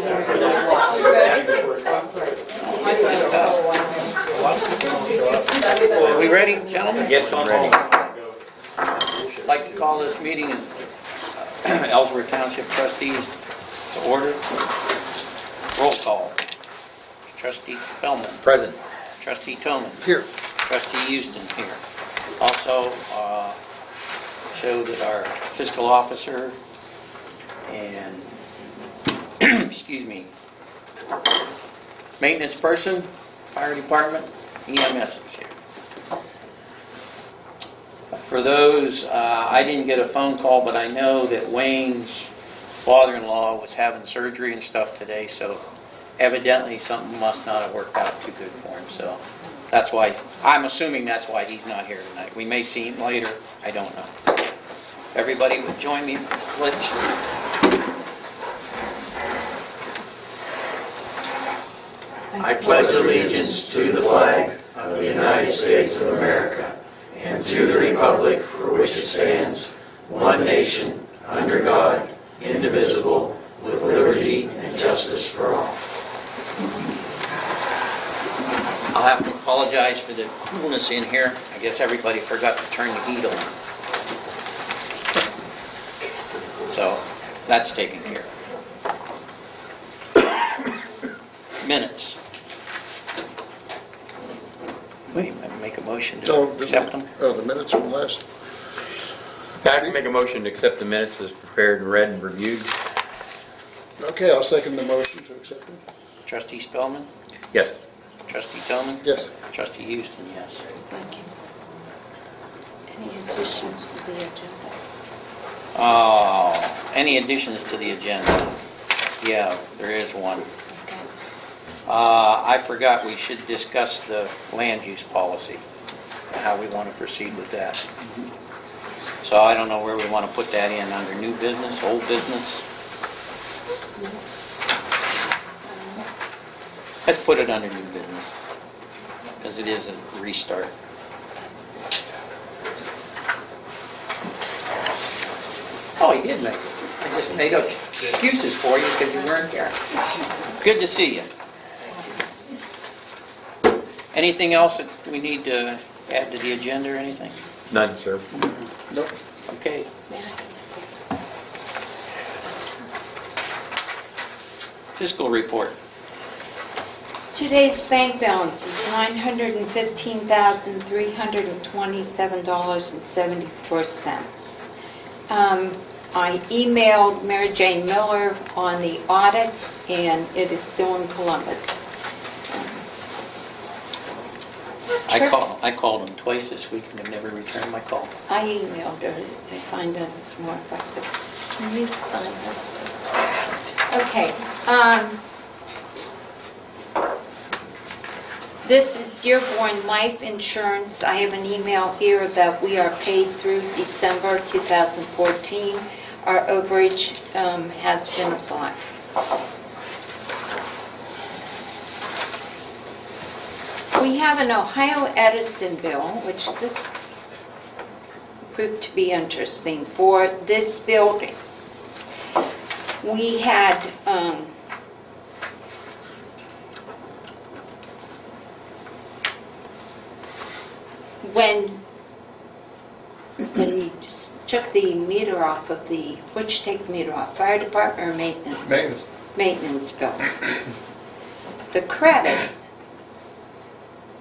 Are we ready, gentlemen? Yes, I'm ready. I'd like to call this meeting of Ellsworth Township Trustees to order. Roll call. Trustee Spellman. Present. Trustee Toman. Here. Trustee Houston here. Also, show that our fiscal officer and, excuse me, maintenance person, fire department, EMS is here. For those, I didn't get a phone call, but I know that Wayne's father-in-law was having surgery and stuff today, so evidently something must not have worked out too good for him. So that's why, I'm assuming that's why he's not here tonight. We may see him later, I don't know. Everybody would join me in the pledge. I pledge allegiance to the flag of the United States of America and to the republic for which it stands, one nation, under God, indivisible, with liberty and justice for all. I'll have to apologize for the coolness in here. I guess everybody forgot to turn the heat on. So that's taken care of. Minutes. Wait, make a motion to accept them? Oh, the minutes from last. I can make a motion to accept the minutes as prepared and read and reviewed. Okay, I'll second the motion to accept them. Trustee Spellman? Yes. Trustee Tillman? Yes. Trustee Houston, yes. Thank you. Any additions to the agenda? Any additions to the agenda? Yeah, there is one. Okay. I forgot we should discuss the land use policy, how we want to proceed with that. So I don't know where we want to put that in, under new business, old business? Let's put it under new business, because it is a restart. Oh, you did make it. I just made up excuses for you because you weren't there. Good to see you. Anything else that we need to add to the agenda or anything? None, sir. Nope. Okay. Fiscal report. Today's bank balance is $915,327.74. I emailed Mary Jane Miller on the audit, and it is still in Columbus. I called them twice this week and they've never returned my call. I emailed her. I find that it's more effective. Can you sign this first? Okay. This is Dearborn Life Insurance. I have an email here that we are paid through December 2014. Our overage has been applied. We have an Ohio Edison bill, which this proved to be interesting, for this building. We had when you took the meter off of the, which take the meter off, fire department or maintenance? Maintenance. Maintenance bill. The credit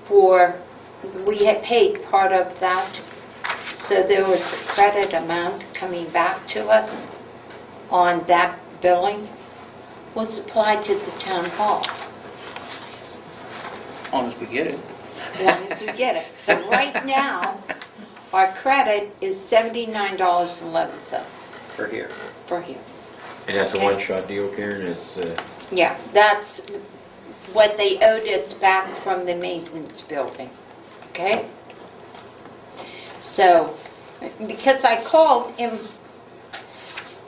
for, we had paid part of that, so there was a credit amount coming back to us on that billing, was applied to the town hall. As long as we get it. As long as we get it. So right now, our credit is $79.11 For here. for here. And that's a Okay. one-shot deal, Karen? It's, Yeah, that's what they owed us back from the maintenance building, okay? So, because I called him,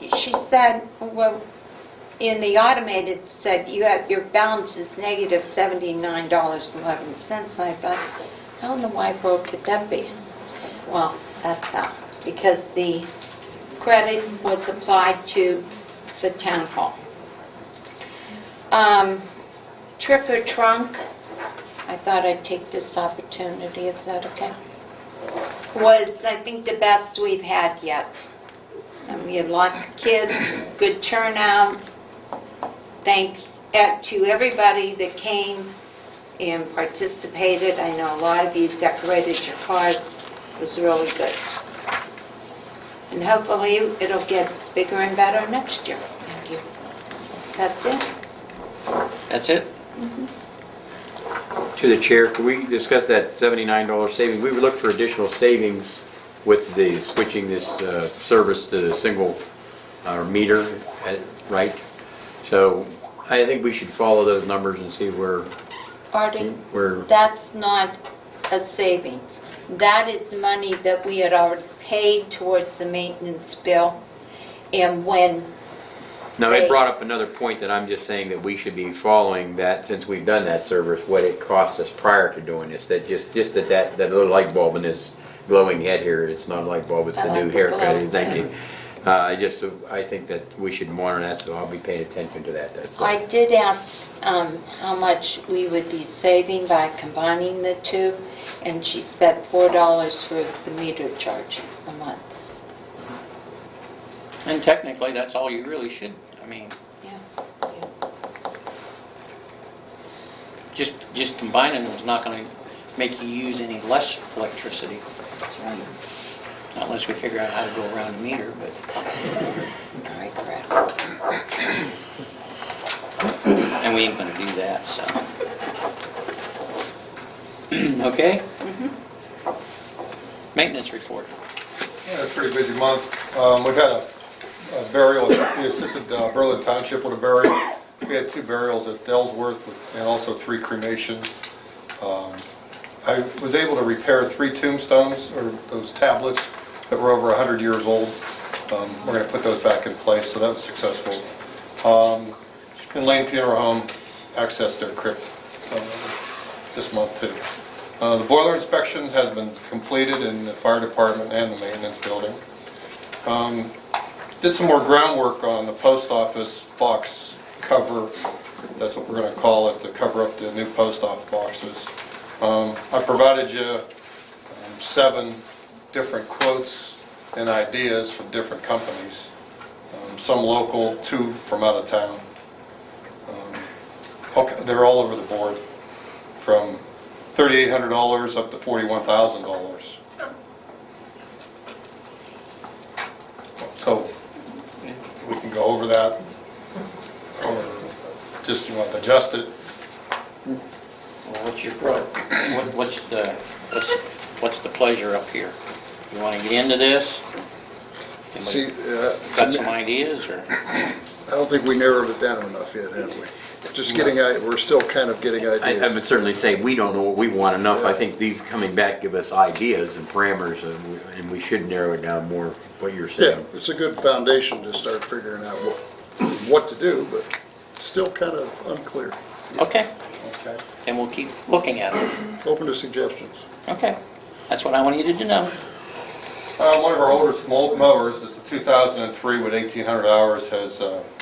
she said, well, in the automated said, your balance is negative $79.11. I thought, how in the wide world could that be? Well, that's how, because the credit was applied to the town hall. Trip or trunk, I thought I'd take this opportunity, is that okay? Was, I think, the best we've had yet. We had lots of kids, good turnout. Thanks to everybody that came and participated. I know a lot of you decorated your cars. It was really good. And hopefully it'll get bigger and better next year. Thank you. That's it. That's it? To the chair, could we discuss that $79 savings? We would look for additional savings with the switching this service to the single meter, right? So I think we should follow those numbers and see where Artie, we're... that's not a savings. That is money that we had already paid towards the maintenance bill. And when No, it brought up another point that I'm just saying that we should be following that, since we've done that service, what it cost us prior to doing this. That just that little light bulb in his glowing head here, it's not a light bulb, it's I the like new the haircut. glow. Thank you. I think that we should monitor that, so I'll be paying attention to that. That's all. I did ask how much we would be saving by combining the two, and she said $4 for the meter charge a month. And technically, that's all you really should, I mean, Yeah. just combining them is not going to make you use any less electricity, That's right. unless we figure out how to go around the meter, but... All right, Brad. And we ain't going to do that, so... Okay? Maintenance report. Yeah, it's a pretty busy month. We've had a burial, we assisted Ellsworth Township with a burial. We had 2 burials at Ellsworth and also 3 cremations. I was able to repair 3 tombstones, or those tablets, that were over 100 years old. We're going to put those back in place, so that was successful. And Lane Funeral Home accessed their crypt this month too. The boiler inspection has been completed in the fire department and the maintenance building. Did some more groundwork on the post office box cover. That's what we're going to call it, to cover up the new post office boxes. I provided you 7 different quotes and ideas from different companies. Some local, 2 from out of town. They're all over the board, from $3,800 up to $41,000. So we can go over that, or just you want to adjust it. Well, what's the pleasure up here? You want to get into this? See, Got some ideas, or? I don't think we narrowed it down enough yet, have we? Just getting, we're still kind of getting I ideas. would certainly say we don't know what we want enough. Yeah. I think these coming back give us ideas and parameters, and we should narrow it down more, what you're Yeah, saying. it's a good foundation to start figuring out what to do, but still kind of unclear. Okay, Okay. and we'll keep looking at it. Open to suggestions. Okay, that's what I wanted you to know. One of our oldest mowers, it's a 2003 with 1,800 hours,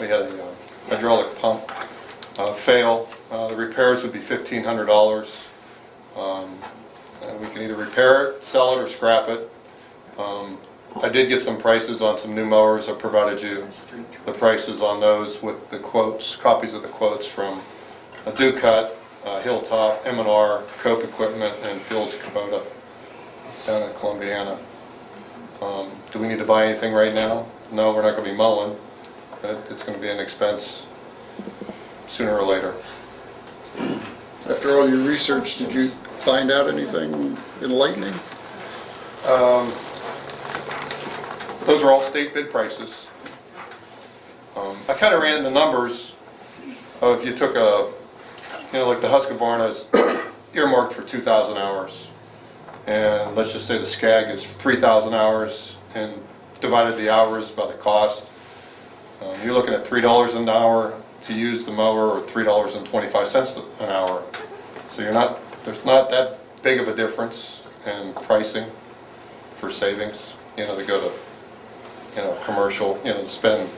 we had a hydraulic pump fail. The repairs would be $1,500. We can either repair it, sell it, or scrap it. I did get some prices on some new mowers. I provided you the prices on those with the quotes, copies of the quotes from Ducat, Hilltop, M&R, Cope Equipment, and Phil's Kubota down in Columbiana. Do we need to buy anything right now? No, we're not going to be mowing. It's going to be an expense sooner or later. After all your research, did you find out anything enlightening? Those are all state bid prices. I kind of ran the numbers of, if you took like the Husqvarna is earmarked for 2,000 hours. And let's just say the Skag is 3,000 hours, and divided the hours by the cost. You're looking at $3 an hour to use the mower, or $3.25 an hour. So there's not that big of a difference in pricing for savings, to go to, commercial, to spend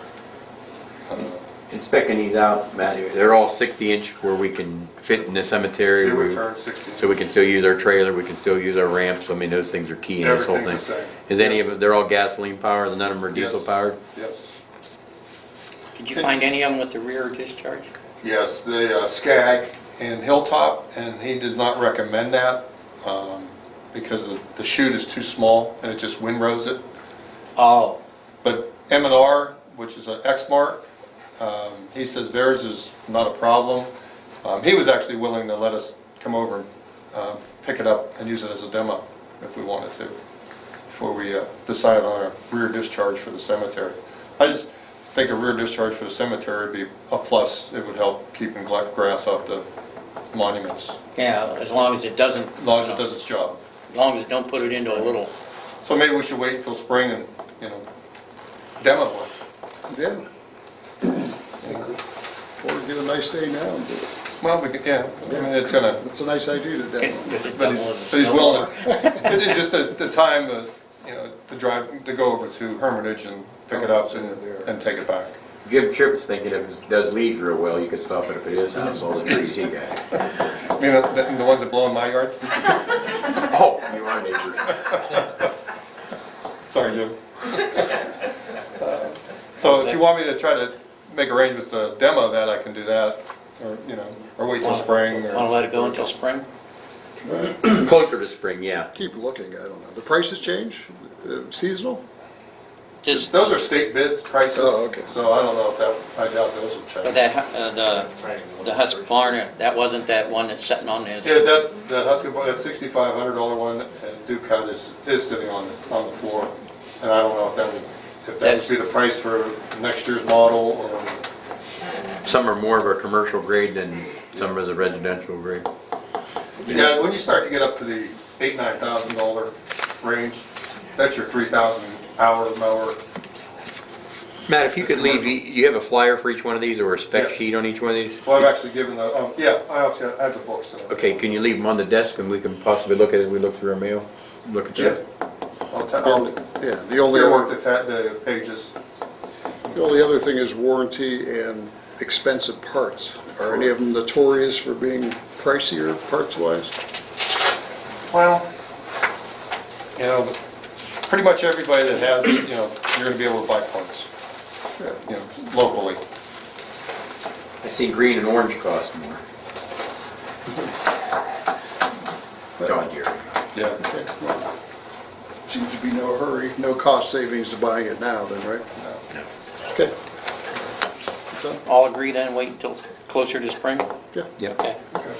Inspecting these out, Matt, they're all 60-inch where we can fit in the cemetery. See, return 60. So we can still use our trailer, we can still use our ramps. I mean, those things are key in this whole thing. Everything's the same. Is any of it, they're all gasoline powered, none of them are diesel Yes. powered? Yes. Did you find any of them with the rear discharge? Yes, the Skag and Hilltop, and he does not recommend that because the chute is too small and it just windrows it. Oh, But M&R, which is an X-Mark, he says theirs is not a problem. He was actually willing to let us come over and pick it up and use it as a demo if we wanted to, before we decided on a rear discharge for the cemetery. I just think a rear discharge for the cemetery would be a plus. It would help keeping grass off the monuments, yeah, as long as it doesn't... as long as it does its job. As long as it don't put it into a little... So maybe we should wait until spring and, demo one. Yeah. Or get a nice day now and do it. Well, we could, yeah, I mean, it's gonna... It's a nice idea to demo. Does it But double as a he's snow willing, blower? it's just the time, to drive, to go over to Hermitage and pick it up and take it back. Jim Tripp is thinking if it does leaves real well, you could stop it up at his house, all the trees he got. I mean, the ones that blow in my yard? Oh, you are neighbors. Sorry, Jim. So if you want me to try to make arrangements to demo that, I can do that, or wait till spring. Want to let it go until spring? Closer to spring, yeah. Keep looking, I don't know. The prices change? Seasonal? Just, Those are state bids prices. Oh, okay. So I don't know if I doubt those will change. but the Husqvarna, that wasn't that one that's sitting on the... Yeah, that Husqvarna, that $6,500 one, and Duke Cut is sitting on the floor. And I don't know if that would be the price for next year's model, or... Some are more of a commercial grade than some are the residential grade. Yeah, when you start to get up to the $8,000-9,000 range, that's your 3,000-hour mower. Matt, if you could leave, you have a flyer for each one of these or a spec Yeah. sheet on each one of these? Well, I've actually given I have the books. Okay, can you leave them on the desk and we can possibly look at it as we look through our mail? Look at Yeah. that? Yeah, the only the pages. other thing is warranty and expensive parts. Are any of them notorious for being pricier parts-wise? Well, pretty much everybody that has it, you're going to be able to buy parts, locally. I see green and orange cost more. John Deere. Yeah. Okay, well, seems to be no hurry, no cost savings to buying it now then, right? No. Okay. Done? All agree then, wait until closer to spring? Yeah. Yep. Okay. Okay.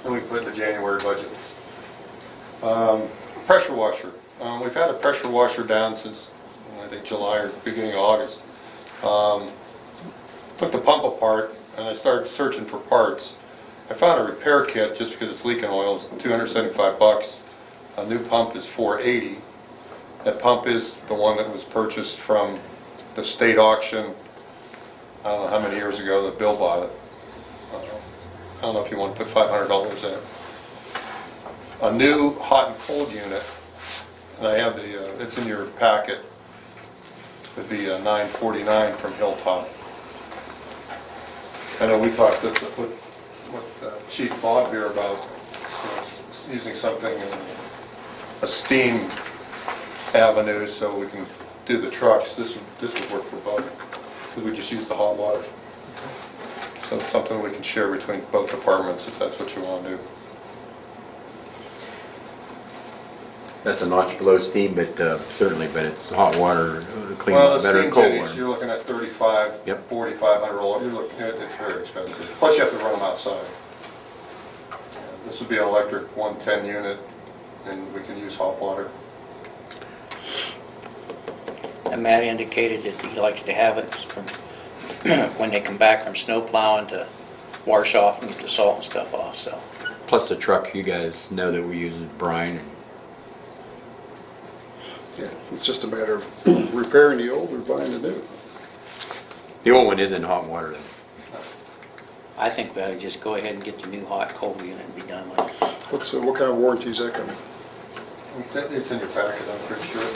And we can put in the January budget. Pressure washer. We've had a pressure washer down since, I think, July or beginning of August. Took the pump apart, and I started searching for parts. I found a repair kit just because it's leaking oil. It's $275. A new pump is $480. That pump is the one that was purchased from the state auction, I don't know how many years ago that Bill bought it. I don't know if you want to put $500 in it. A new hot and cold unit, and I have it's in your packet, would be $949 from Hilltop. I know we talked with Chief Bob here about using something in a steam avenue so we can do the trucks. This would work for both, because we just use the hot water. So it's something we can share between both departments if that's what you want to do. That's a notch below steam, but certainly, but it's hot water, clean Well, better the than steam cold jetties, you're water. looking at 35, Yep. 4,500 roll. You're looking at, it's very expensive. Plus you have to run them outside. This would be an electric 110 unit, and we can use hot water. And Matt indicated that he likes to have it from when they come back from snow plowing to wash off and get the salt and stuff off, so. Plus the truck, you guys know that we use brine. And Yeah, it's just a matter of repairing the old or buying the new. the old one is in hot water then. I think we ought to just go ahead and get the new hot cold unit and be done with it. What kind of warranty is that coming? It's in your packet, I'm pretty sure. You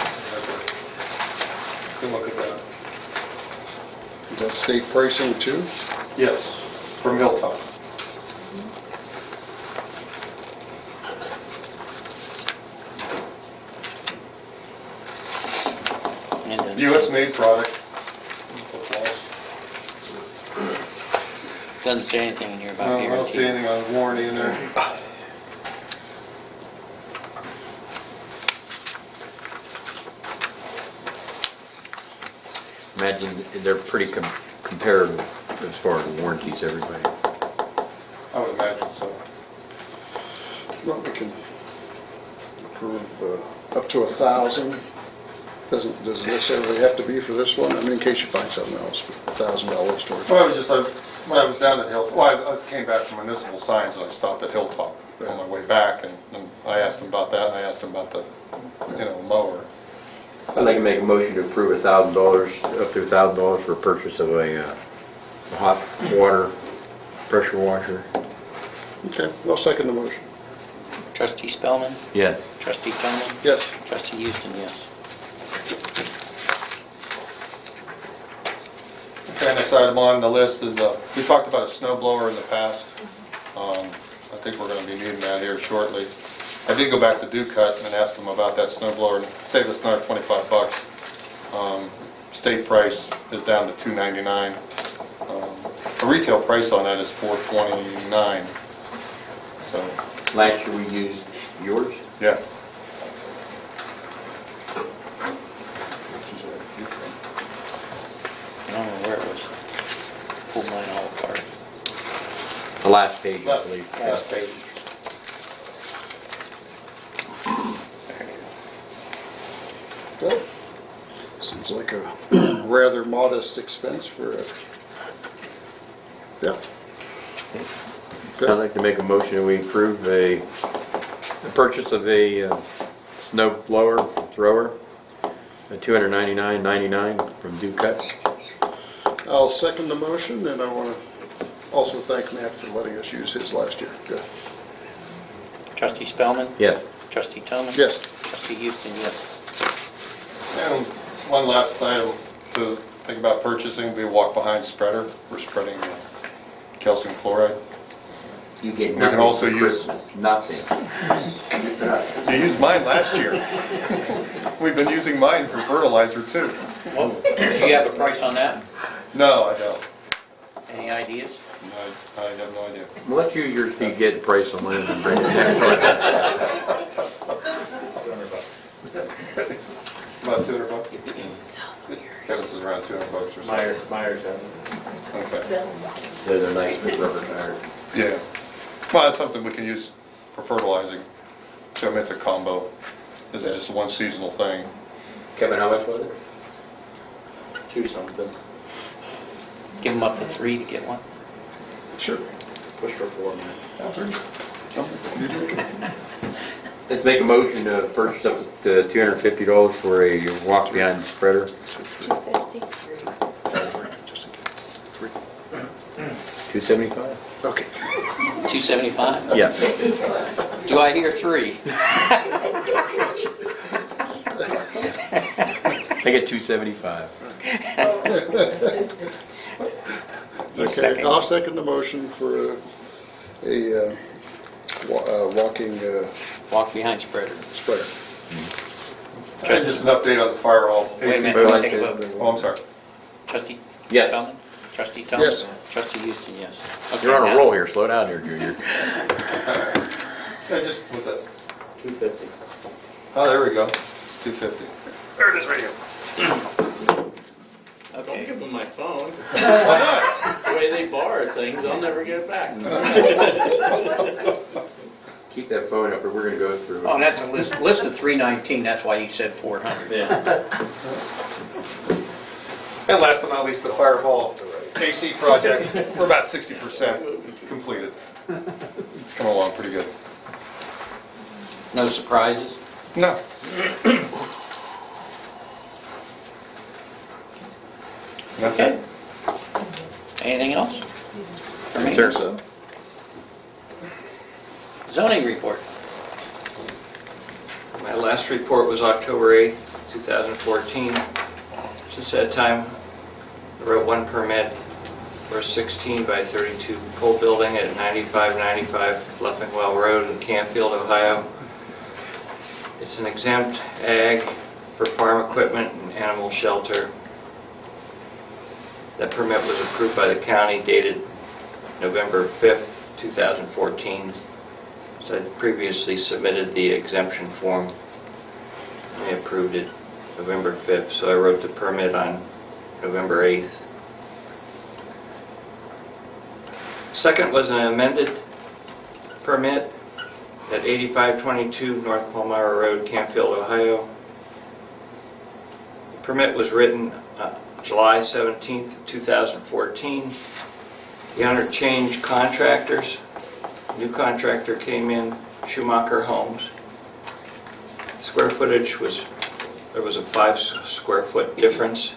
can look at that. Is that state pricing too? Yes, from Hilltop. And then- US-made product. Doesn't say anything in here I about don't see guarantee. anything on warranty in there. Imagine they're pretty comparative as far as warranties, everybody. I would imagine so. Well, we can approve up to 1,000. Doesn't necessarily have to be for this one. I mean, in case you find something else, $1,000 towards it. Well, I was just, when I was down at Hilltop, well, I came back from municipal signs and I stopped at Hilltop on my way back and I asked them about that and I asked them about the, mower. I'd like to make a motion to approve $1,000, up to $1,000 for purchase of a hot water pressure washer. Okay, I'll second the motion. Trustee Spellman? Yes. Trustee Tillman? Yes. Trustee Houston, yes. Okay, next item on the list is, we talked about a snow blower in the past. I think we're going to be needing that here shortly. I did go back to Ducut and ask them about that snow blower and save us another $25. State price is down to $299. The retail price on that is $429. So, Last year we used yours. yeah. I don't know where it was. Pulled mine all apart. The last page, I believe. Last page. Well, seems like a rather modest expense for a, yeah. I'd Good. like to make a motion that we approve the purchase of a snow blower thrower, $299.99 from Ducut. I'll second the motion, and I want to also thank Matt for letting us use his last year. Good. Trustee Spellman? Yes. Trustee Tillman? Yes. Trustee Houston, yes. And one last item to think about purchasing would be a walk-behind spreader. We're spreading calcium chloride. You get can nothing also for use- Christmas. Nothing. You used mine last year. We've been using mine for fertilizer too. Well, do you have a price on that? No, I don't. Any ideas? I have no idea. Well, let's use yours till you get the price on mine and bring it next time. About $200? Kevin's is around $200 or so. Myers has it. Okay. They're nice big rubber tires. Yeah. Well, that's something we can use for fertilizing. So I mean, it's a combo. This is just one seasonal thing. Kevin, how much was it? 2 something. Give them up to 3 to get one. Sure. Push for 4, man. Let's make a motion to purchase up to $250 for a walk-behind spreader. 275? Okay. 275? Yeah. Do I hear 3? I get 275. Okay, I'll second the motion for a walking Walk behind spreader. spreader. And just an update on the fire hall. Wait a minute, Vote let's on take a it. vote. Oh, I'm sorry. Trustee Yes. Spellman? Trustee Tillman? Yes. Trustee Houston, yes. Okay, You're on a now- roll here. Slow down here, Junior. Yeah, just with that. 250. Oh, there we go. It's 250. There it is right here. Don't Okay. give them my phone. Why not? The way they borrow things, I'll never get it back. Keep that phone up or we're going to go through. Oh, that's a list of 319, that's why you said 400. Yeah. And last but not least, the fire hall AC project. We're about 60% completed. It's coming along pretty good. No surprises? No. That's Okay. it. Anything else? For me? Yes, sir. Zoning report. My last report was October 8th, 2014. Since that time, the wrote one permit for a 16 by 32 pole building at 9595 Leffingwell Road in Canfield, Ohio. It's an exempt ag for farm equipment and animal shelter. That permit was approved by the county dated November 5th, 2014. So I previously submitted the exemption form. They approved it November 5th, so I wrote the permit on November 8th. Second was an amended permit at 8522 North Palmyra Road, Canfield, Ohio. The permit was written July 17th, 2014. The owner changed contractors. New contractor came in, Schumacher Homes. Square footage was, there was a 5 square foot difference,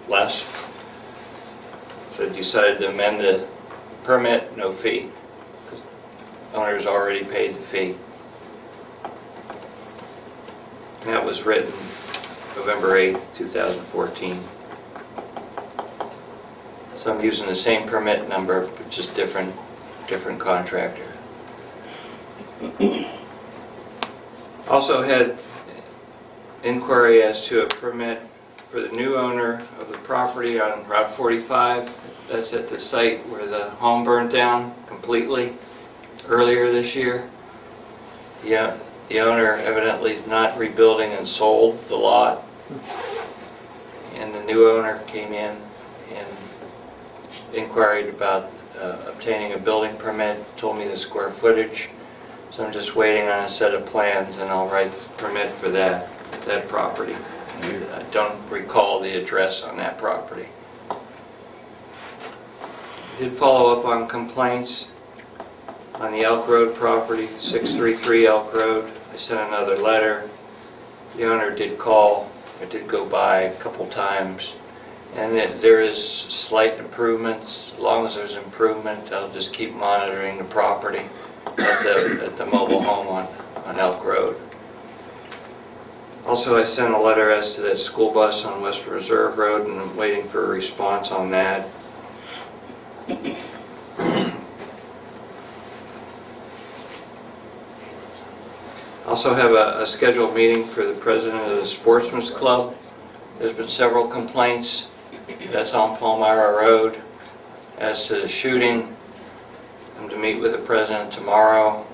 less. So I decided to amend the permit, no fee, because owners already paid the fee. And that was written November 8th, 2014. So I'm using the same permit number, but just different contractor. Also had inquiry as to a permit for the new owner of the property on Route 45. That's at the site where the home burned down completely earlier this year. The owner evidently is not rebuilding and sold the lot. And the new owner came in and inquired about obtaining a building permit, told me the square footage. So I'm just waiting on a set of plans and I'll write the permit for that property. I don't recall the address on that property. I did follow up on complaints on the Elk Road property, 633 Elk Road. I sent another letter. The owner did call. I did go by a couple times. And there is slight improvements. As long as there's improvement, I'll just keep monitoring the property at the mobile home on Elk Road. Also, I sent a letter as to that school bus on West Reserve Road, and I'm waiting for a response on that. Also have a scheduled meeting for the president of the Sportsman's Club. There's been several complaints. That's on Palmyra Road. As to the shooting, I'm to meet with the president tomorrow.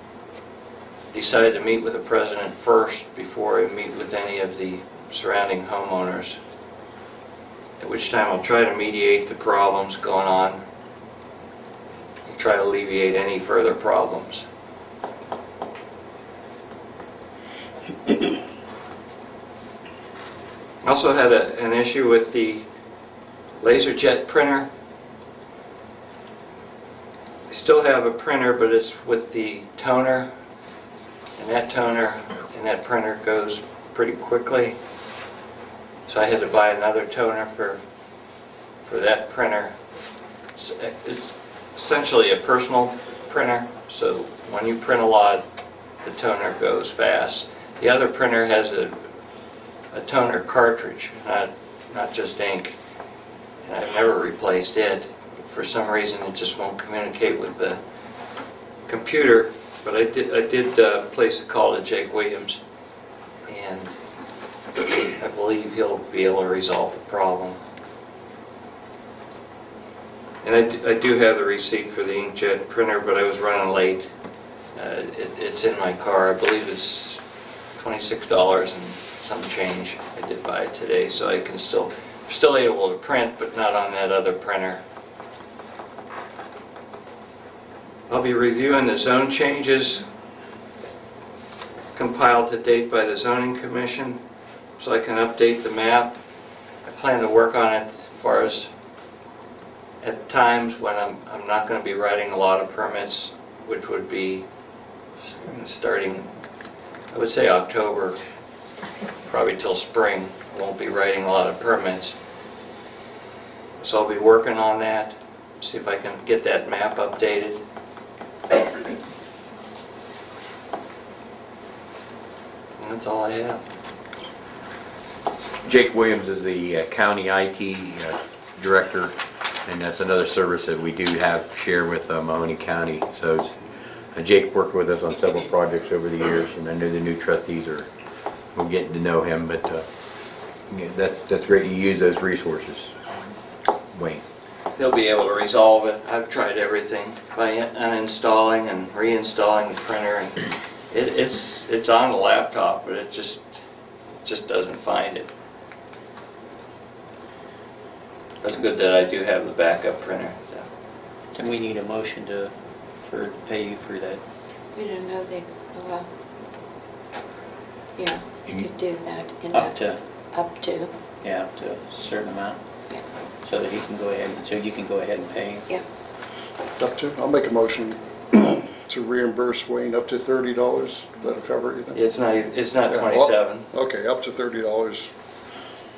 Decided to meet with the president first before I meet with any of the surrounding homeowners, at which time I'll try to mediate the problems going on and try to alleviate any further problems. I also had an issue with the LaserJet printer. I still have a printer, but it's with the toner, and that toner and that printer goes pretty quickly. So I had to buy another toner for that printer. It's essentially a personal printer, so when you print a lot, the toner goes fast. The other printer has a toner cartridge, not just ink. And I've never replaced it. For some reason, it just won't communicate with the computer. But I did place a call to Jake Williams, and I believe he'll be able to resolve the problem. And I do have the receipt for the inkjet printer, but I was running late. It's in my car. I believe it's $26 and some change. I did buy it today, so I can still able to print, but not on that other printer. I'll be reviewing the zone changes compiled to date by the Zoning Commission, so I can update the map. I plan to work on it as far as at times when I'm not going to be writing a lot of permits, which would be starting, I would say October, probably till spring. I won't be writing a lot of permits. So I'll be working on that, see if I can get that map updated. And that's all I have. Jake Williams is the county IT director, and that's another service that we do have share with Mahoney County. So Jake worked with us on several projects over the years, and I know the new trustees we're getting to know him, but yeah, that's great you use those resources, Wayne. They'll be able to resolve it. I've tried everything by uninstalling and reinstalling the printer, and it's on the laptop, but it just doesn't find it. It's good that I do have the backup printer. So. Then we need a motion to pay you for that. We don't know well, yeah, you could do that. Up to, Up to, yeah, up to a certain amount, yeah, so that he can go ahead, so you can go ahead and pay him. yeah. Up to, I'll make a motion to reimburse Wayne up to $30. That'll cover everything? It's not Yeah, 27. Okay, up to $30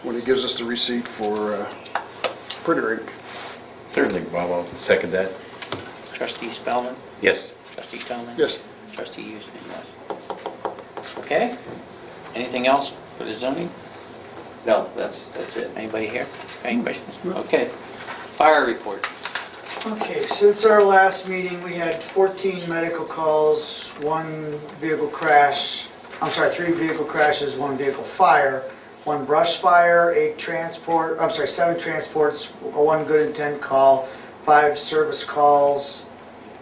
when he gives us the receipt for printer ink. Certainly, Bob, I'll second that. Trustee Spellman? Yes. Trustee Tillman? Yes. Trustee Houston, yes. Okay. Anything else for the zoning? No, that's it. Anybody here? Any questions? Okay. Fire report. Okay, since our last meeting, we had 14 medical calls, 1 vehicle crash, 3 vehicle crashes, 1 vehicle fire, 1 brush fire, 7 transports, 1 good intent call, 5 service calls,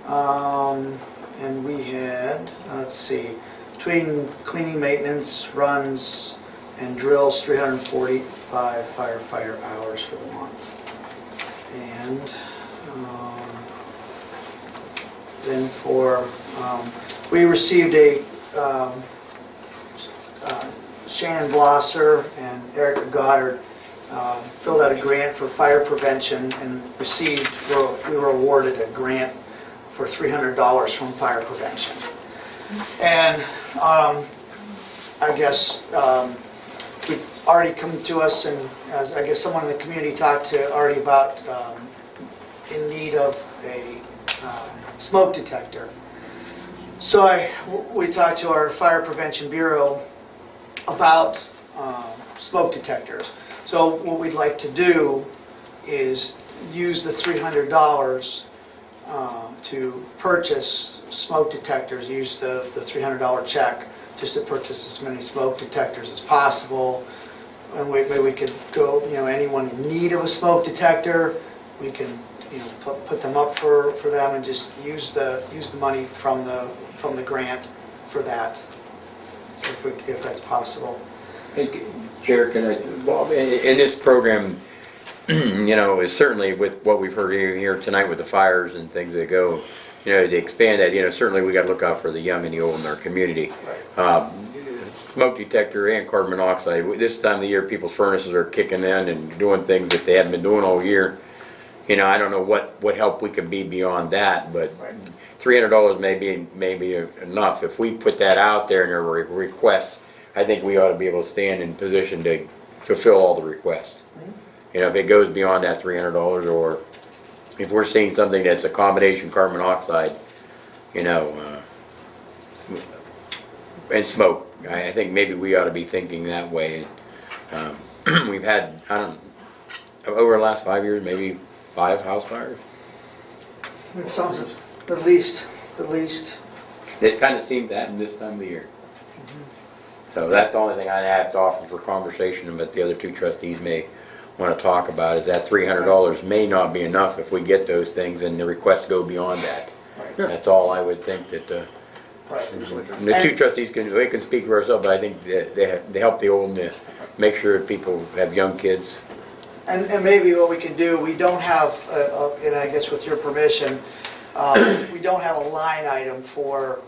and we had, let's see, between cleaning, maintenance, runs, and drills, 345 firefighter hours for the month. And then we received Shannon Blosser and Erica Goddard filled out a grant for fire prevention and we were awarded a grant for $300 from fire prevention. And I guess we've already come to us, and as I guess someone in the community talked to Artie about in need of a smoke detector. So we talked to our Fire Prevention Bureau about smoke detectors. So what we'd like to do is use the $300 to purchase smoke detectors, use the $300 check just to purchase as many smoke detectors as possible. And maybe we could go, anyone in need of a smoke detector, we can, put them up for them and just use the money from the grant for that, if that's possible. Hey, Chair, can I, Bob, in this program, is certainly with what we've heard here tonight with the fires and things that go, to expand that, certainly we got to look out for the young and the old in our community. Smoke detector and carbon monoxide. This time of the year, people's furnaces are kicking in and doing things that they haven't been doing all year. I don't know what help we can be beyond that, but $300 may be enough. If we put that out there in a request, I think we ought to be able to stand in position to fulfill all the requests. If it goes beyond that $300, or if we're seeing something that's a combination carbon monoxide, and smoke, I think maybe we ought to be thinking that way. We've had, over the last 5 years, maybe 5 house fires. It sounds at least. It kind of seemed that in this time of the year. So that's the only thing I have to offer for conversation, but the other 2 trustees may want to talk about is that $300 may not be enough if we get those things and the requests go beyond that. That's all I would think that the 2 trustees can speak for ourselves, but I think they help the old and make sure that people have young kids. And maybe what we can do, we don't have, and I guess with your permission, we don't have a line item for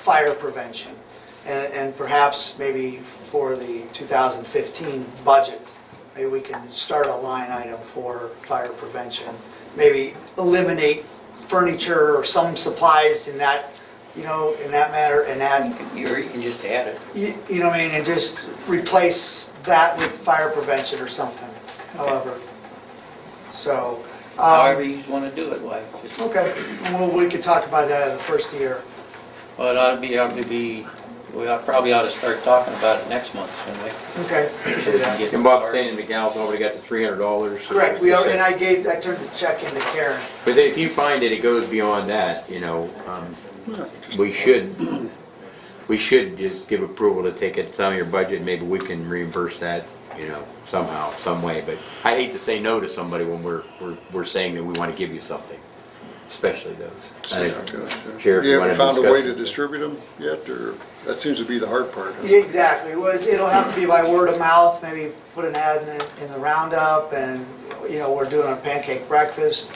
fire prevention. And perhaps maybe for the 2015 budget, maybe we can start a line item for fire prevention. Maybe eliminate furniture or some supplies in that, in that matter, and add. You can just add it. You know what I mean, and just replace that with fire prevention or something. However, so. However you want to do it, Okay. Well, we could talk about that in the first year. Well, it ought to be we probably ought to start talking about it next month, shouldn't we? Okay. So we can get And Bob's saying the gal's already got the $300. Correct, and I turned the check into Karen. But if you find that it goes beyond that, we should just give approval to take it some of your budget, and maybe we can reimburse that, somehow, some way. But I hate to say no to somebody when we're saying that we want to give you something, especially those. I think, Sheriff, You wanna haven't found a discuss way it? to distribute them yet, or that seems to be the hard part? huh? Yeah, exactly. It'll have to be by word of mouth, maybe put an ad in the roundup, and, we're doing a pancake breakfast,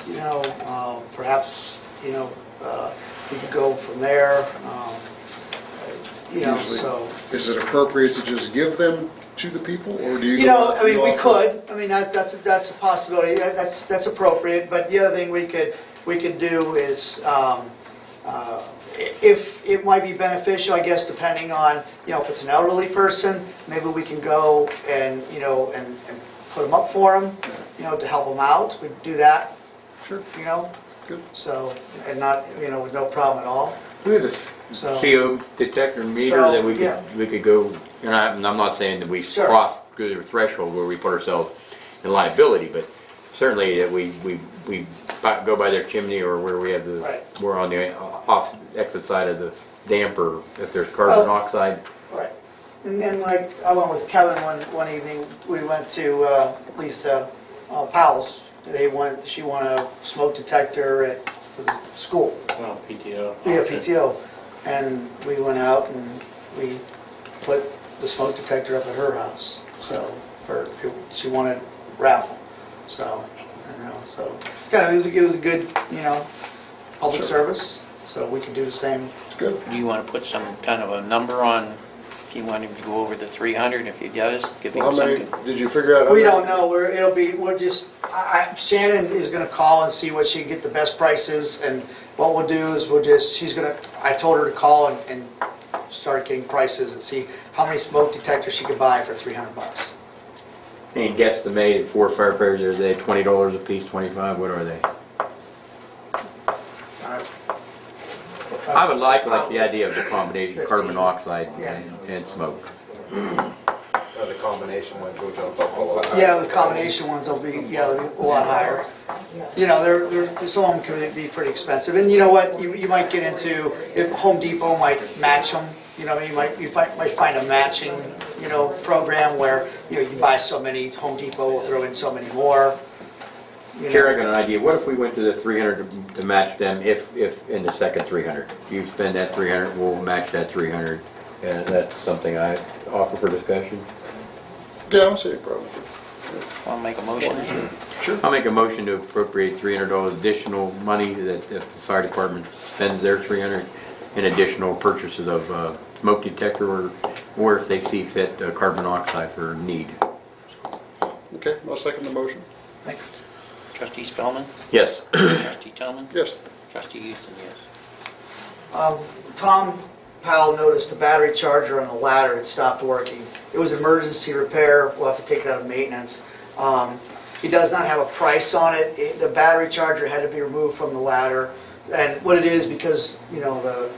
perhaps, we could go from there, Usually, so. is it appropriate to just give them to the people, or do you? We offer- could, that's a possibility, that's appropriate, but the other thing we could do is, if it might be beneficial, I guess, depending on, if it's an elderly person, maybe we can go and, and put them up for them, to help them out, we do that, Sure. Good. so, and not, with no problem at all. We have a So- CO detector meter So, that yeah. we could go, and I'm not saying that we Sure. cross the threshold where we put ourselves in liability, but certainly that we go by their chimney or where we have Right. we're on the off exit side of the damper, if there's carbon Well- monoxide. Right. And then, like, I went with Kevin one evening, we went to Lisa Powell's. She won a smoke detector at the school. Well, PTO. Yeah, PTO. And we went out and we put the smoke detector up at her house. So, she won a raffle. So, so kind of, it was a good, public Sure. service. So we can do the same. It's good. Do you want to put some kind of a number on, if you want him to go over the 300, if he does, give him Well, how many, something? did you figure out? how We many- don't know, we'll just, Shannon is gonna call and see what she can get the best prices, and what we'll do is I told her to call and start getting prices and see how many smoke detectors she could buy for $300. And guesstimate 4 firefighters, are they $20 a piece, 25, what are they? I would like the idea of the combination, carbon monoxide Yeah. and smoke. The combination ones will jump up a lot. Yeah, the combination ones will be, they'll be a lot higher. Some of them can be pretty expensive, and you know what, you might get into, if Home Depot might match them, you might find a matching, program where, you buy so many, Home Depot will throw in so many more. Kara, I got an idea. What if we went to the 300 to match them if in the second 300? You spend that 300, we'll match that 300. And that's something I offer for discussion. Yeah, I don't see any problem. Want to make a motion? Sure. I'll make a motion to appropriate $300 additional money that if the fire department spends their 300 in additional purchases of smoke detector or if they see fit, carbon monoxide for need. Okay, I'll second the motion. Thanks. Trustee Spellman? Yes. Trustee Tillman? Yes. Trustee Houston, yes. Tom Powell noticed the battery charger on the ladder had stopped working. It was emergency repair. We'll have to take it out of maintenance. He does not have a price on it. The battery charger had to be removed from the ladder. And what it is, because, the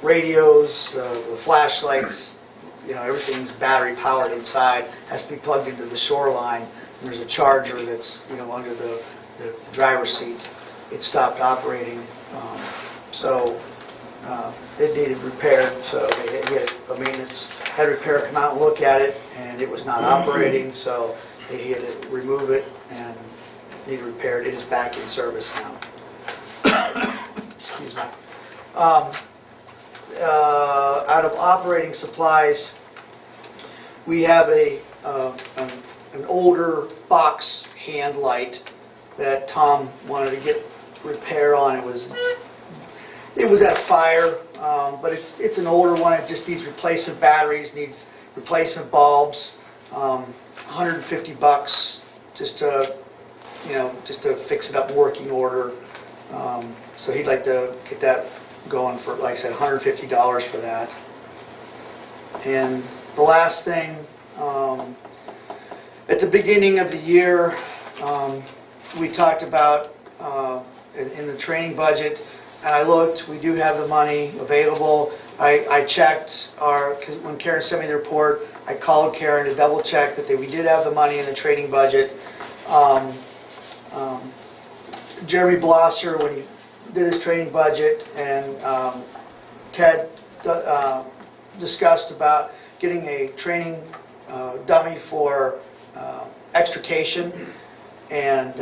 radios, the flashlights, everything's battery powered inside, has to be plugged into the shoreline. And there's a charger that's, under the driver's seat. It stopped operating. So it needed repaired, so they had a maintenance head repair come out and look at it, and it was not operating, so they had to remove it and needed repaired. It is back in service now. Excuse me. Out of operating supplies, we have an older box hand light that Tom wanted to get repair on. It was at fire, but it's an older one. It just needs replacement batteries, needs replacement bulbs. $150 just to fix it up in working order. So he'd like to get that going for, like I said, $150 for that. And the last thing, at the beginning of the year, we talked about in the training budget, and I looked, we do have the money available. I checked because when Karen sent me the report, I called Karen to double check that we did have the money in the training budget. Jeremy Blosser, when he did his training budget, and Ted discussed about getting a training dummy for extrication, and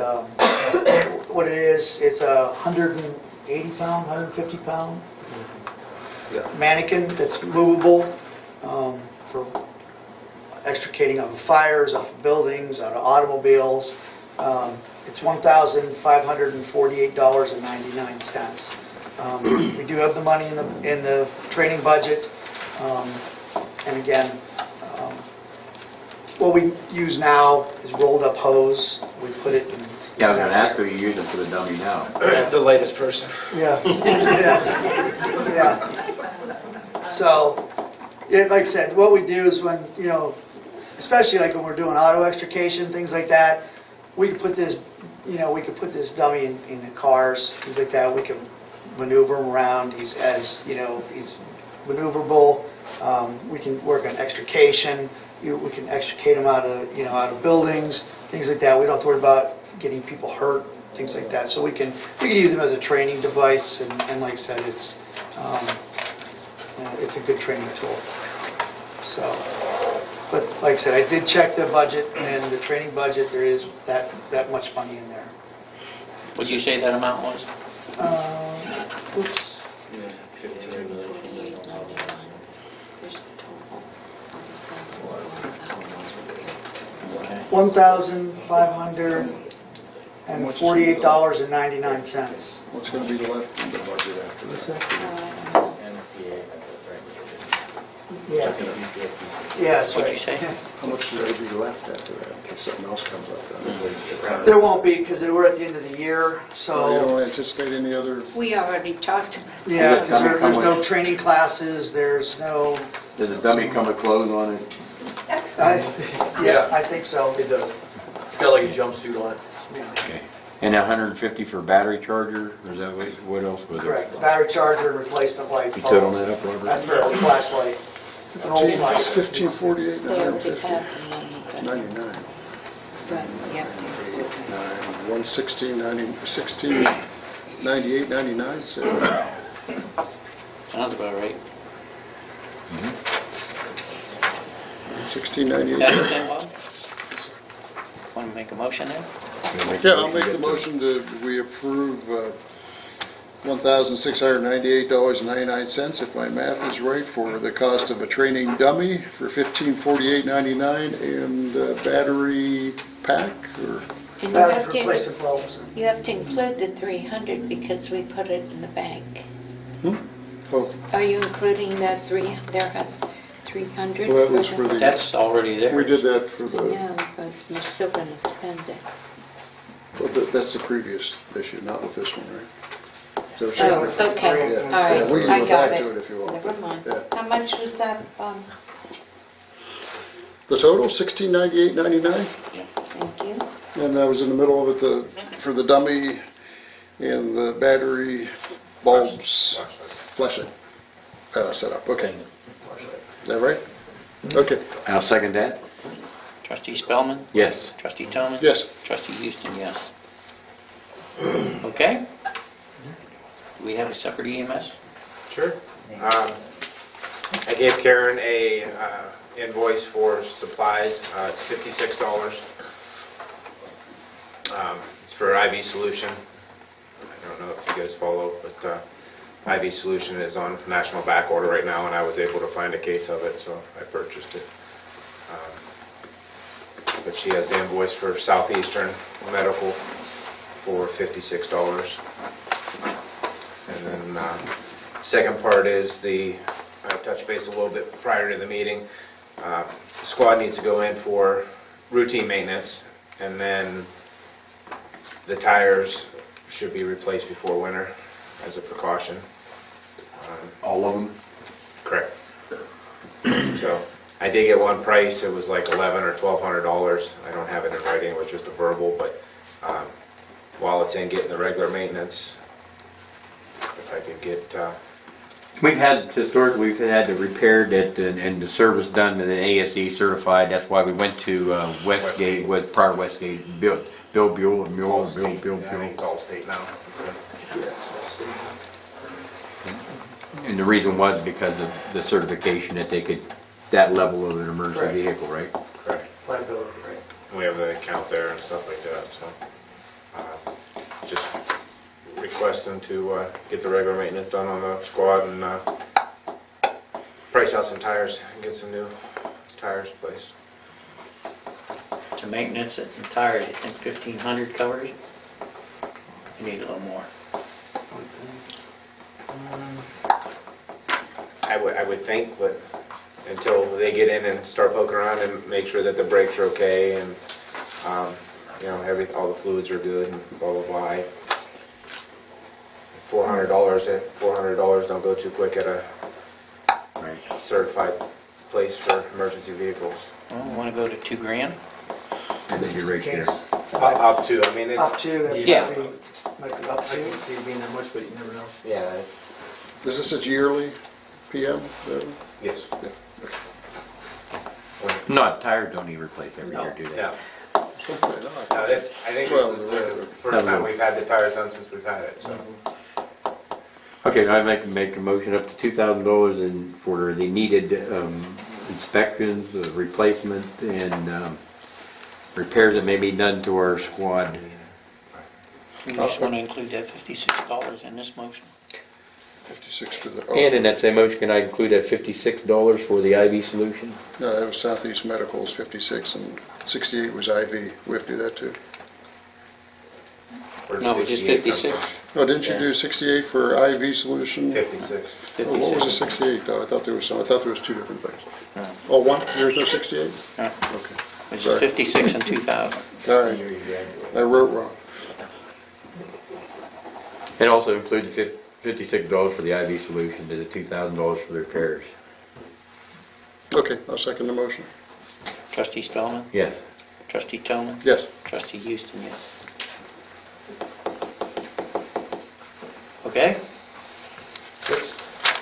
what it is, it's a 180-pound, 150-pound mannequin that's movable for extricating out of fires, off of buildings, out of automobiles. It's $1,548.99. We do have the money in the training budget, and again, what we use now is rolled up hose. We put it in. Yeah, I was going to ask who you use it for the dummy now. The latest person. Yeah. Yeah. So, like I said, what we do is when, especially like when we're doing auto extrication, things like that, we can put this, we could put this dummy in the cars, things like that. We can maneuver him around. He's maneuverable. We can work on extrication. We can extricate them out of buildings, things like that. We don't have to worry about getting people hurt, things like that. So we can use them as a training device, and like I said, it's a good training tool. So, but like I said, I did check the budget, and the training budget, there is that much money in there. What did you say that amount was? Oops. 1,548.99. What's going to be left in the budget after that? Yeah. Yeah, that's What'd you right. say? How much should there be left after that, in case something else comes up then? There won't be, because we're at the end of the year, So you so, don't anticipate any other, We already talked about that. yeah, because Does it there's come no with- training classes, there's no, Does the dummy come with clothes on it? yeah, I think so. It does. It's got like a jumpsuit on it. Okay. And 150 for battery charger, or is that what else was it? Correct. Battery charger and replacement light. You total that up, Robert? That's for a flashlight. It's an old flashlight. 1548, They already have the money, 99, but you have to. 116, 98, 99, so Sounds about right. 1698. That's it then, Bob? Want to make a motion then? Yeah, I'll make the motion that we approve $1,698.99, if my math is right, for the cost of a training dummy for $1548.99 and battery pack, or, And you Battery have to, replacement bulbs. you have to include the 300 because we put it in the bank. oh, Are you including that 300? well, that was for the, That's already there. we did that for the, Yeah, but you're still going to spend it. well, that's the previous issue, not with this one, right? So Oh, separate. okay, Yeah. all right, Yeah, we can I go got back it. to it if you want. Never mind. Yeah. How much was that? The total, $1698.99? Thank you. And I was in the middle of it, for the dummy and the battery bulbs, flashlight setup, okay. Is that right? Okay, I'll second that. Trustee Spellman? Yes. Trustee Toman? yes. Trustee Houston, yes. Okay. Do we have a separate EMS? Sure. I gave Karen a invoice for supplies. It's $56. It's for IV Solution. I don't know if you guys follow, but IV Solution is on national back order right now, and I was able to find a case of it, so I purchased it. But she has the invoice for Southeastern Medical for $56. And then second part is I touched base a little bit prior to the meeting. The squad needs to go in for routine maintenance, and then the tires should be replaced before winter as a precaution. All of them? Correct. So I did get one price. It was like $1,100 or $1,200. I don't have it in writing. It was just a verbal, but while it's in getting the regular maintenance, if I could get Historically, we've had the repaired and the service done and then ASE certified. That's why we went to Westgate, prior Westgate, Bill Buell. Yeah, I think it's all state now. And the reason was because of the certification that they could, that level of an emergency Correct. vehicle, right? Correct. Liability, right? And we have the account there and stuff like that, so just request them to get the regular maintenance done on the squad and price out some tires and get some new tires placed. To maintenance it and tires, you think 1,500 covers it? You need a little more. I would think, but until they get in and start poking around and make sure that the brakes are okay and, all the fluids are good and blah, blah, blah. $400 don't go too quick at a certified place for emergency vehicles. Well, want to go to $2,000? I think you're right there. Up to, I mean, it's... Up to, that Yeah. might be up I to. can see it being that much, but you never know. Yeah, Is this a yearly PM? yes. No, tires don't need replaced every year, do they? Yeah. Hopefully not. No, I think Well, this is the first time we've had the tires done since we've had it, so. Okay, I'd like to make a motion up to $2,000 for the needed inspections, replacement, and repairs that may be done to our squad. You just want to include that $56 in this motion? 56 for the... And in that same motion, can I include that $56 for the IV solution? No, that was Southeast Medical was 56 and 68 was IV. We have to do that too. Where does No, just 68 come 56. from? Oh, didn't you do 68 for IV solution? 56. Oh, what was the 68 though? I thought there was two different things. No. Oh, one? There's no 68? No. Okay. It's Sorry. 56 and 2,000. All right. I wrote wrong. And also include the $56 for the IV solution, to the $2,000 for the repairs. Okay, I'll second the motion. Trustee Spellman? Yes. Trustee Tillman? Yes. Trustee Houston, yes. Okay?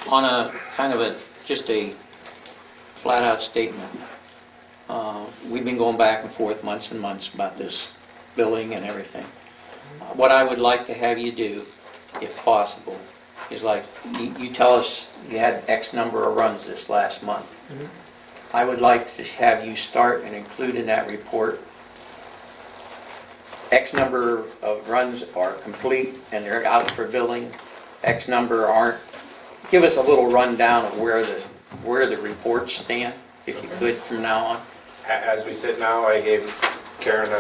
On a kind of just a flat-out statement, we've been going back and forth months and months about this billing and everything. What I would like to have you do, if possible, is like, you tell us you had X number of runs this last month. I would like to have you start and include in that report X number of runs are complete and they're out for billing, X number aren't. Give us a little rundown of where the reports stand, if you could, from now on. As we sit now, I gave Karen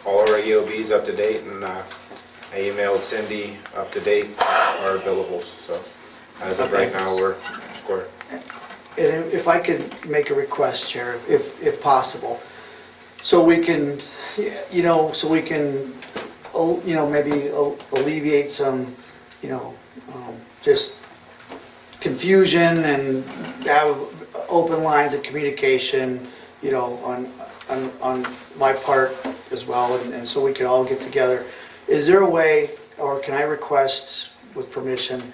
all of our EOBs up to date, and I emailed Cindy up to date our billables. So as of right now, we're square. And if I could make a request, Chair, if possible, so we can, maybe alleviate some, just confusion and have open lines of communication, on my part as well, and so we can all get together. Is there a way, or can I request, with permission,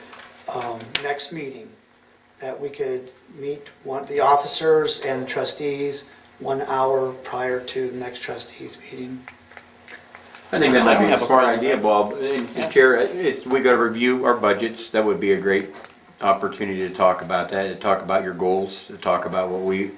next meeting, that we could meet the officers and trustees 1 hour prior to the next trustees meeting? I think that I might don't be have a a smart problem idea, with Bob. Yeah. And Chair, we got to review our budgets. That would be a great opportunity to talk about that, to talk about your goals, to talk about what we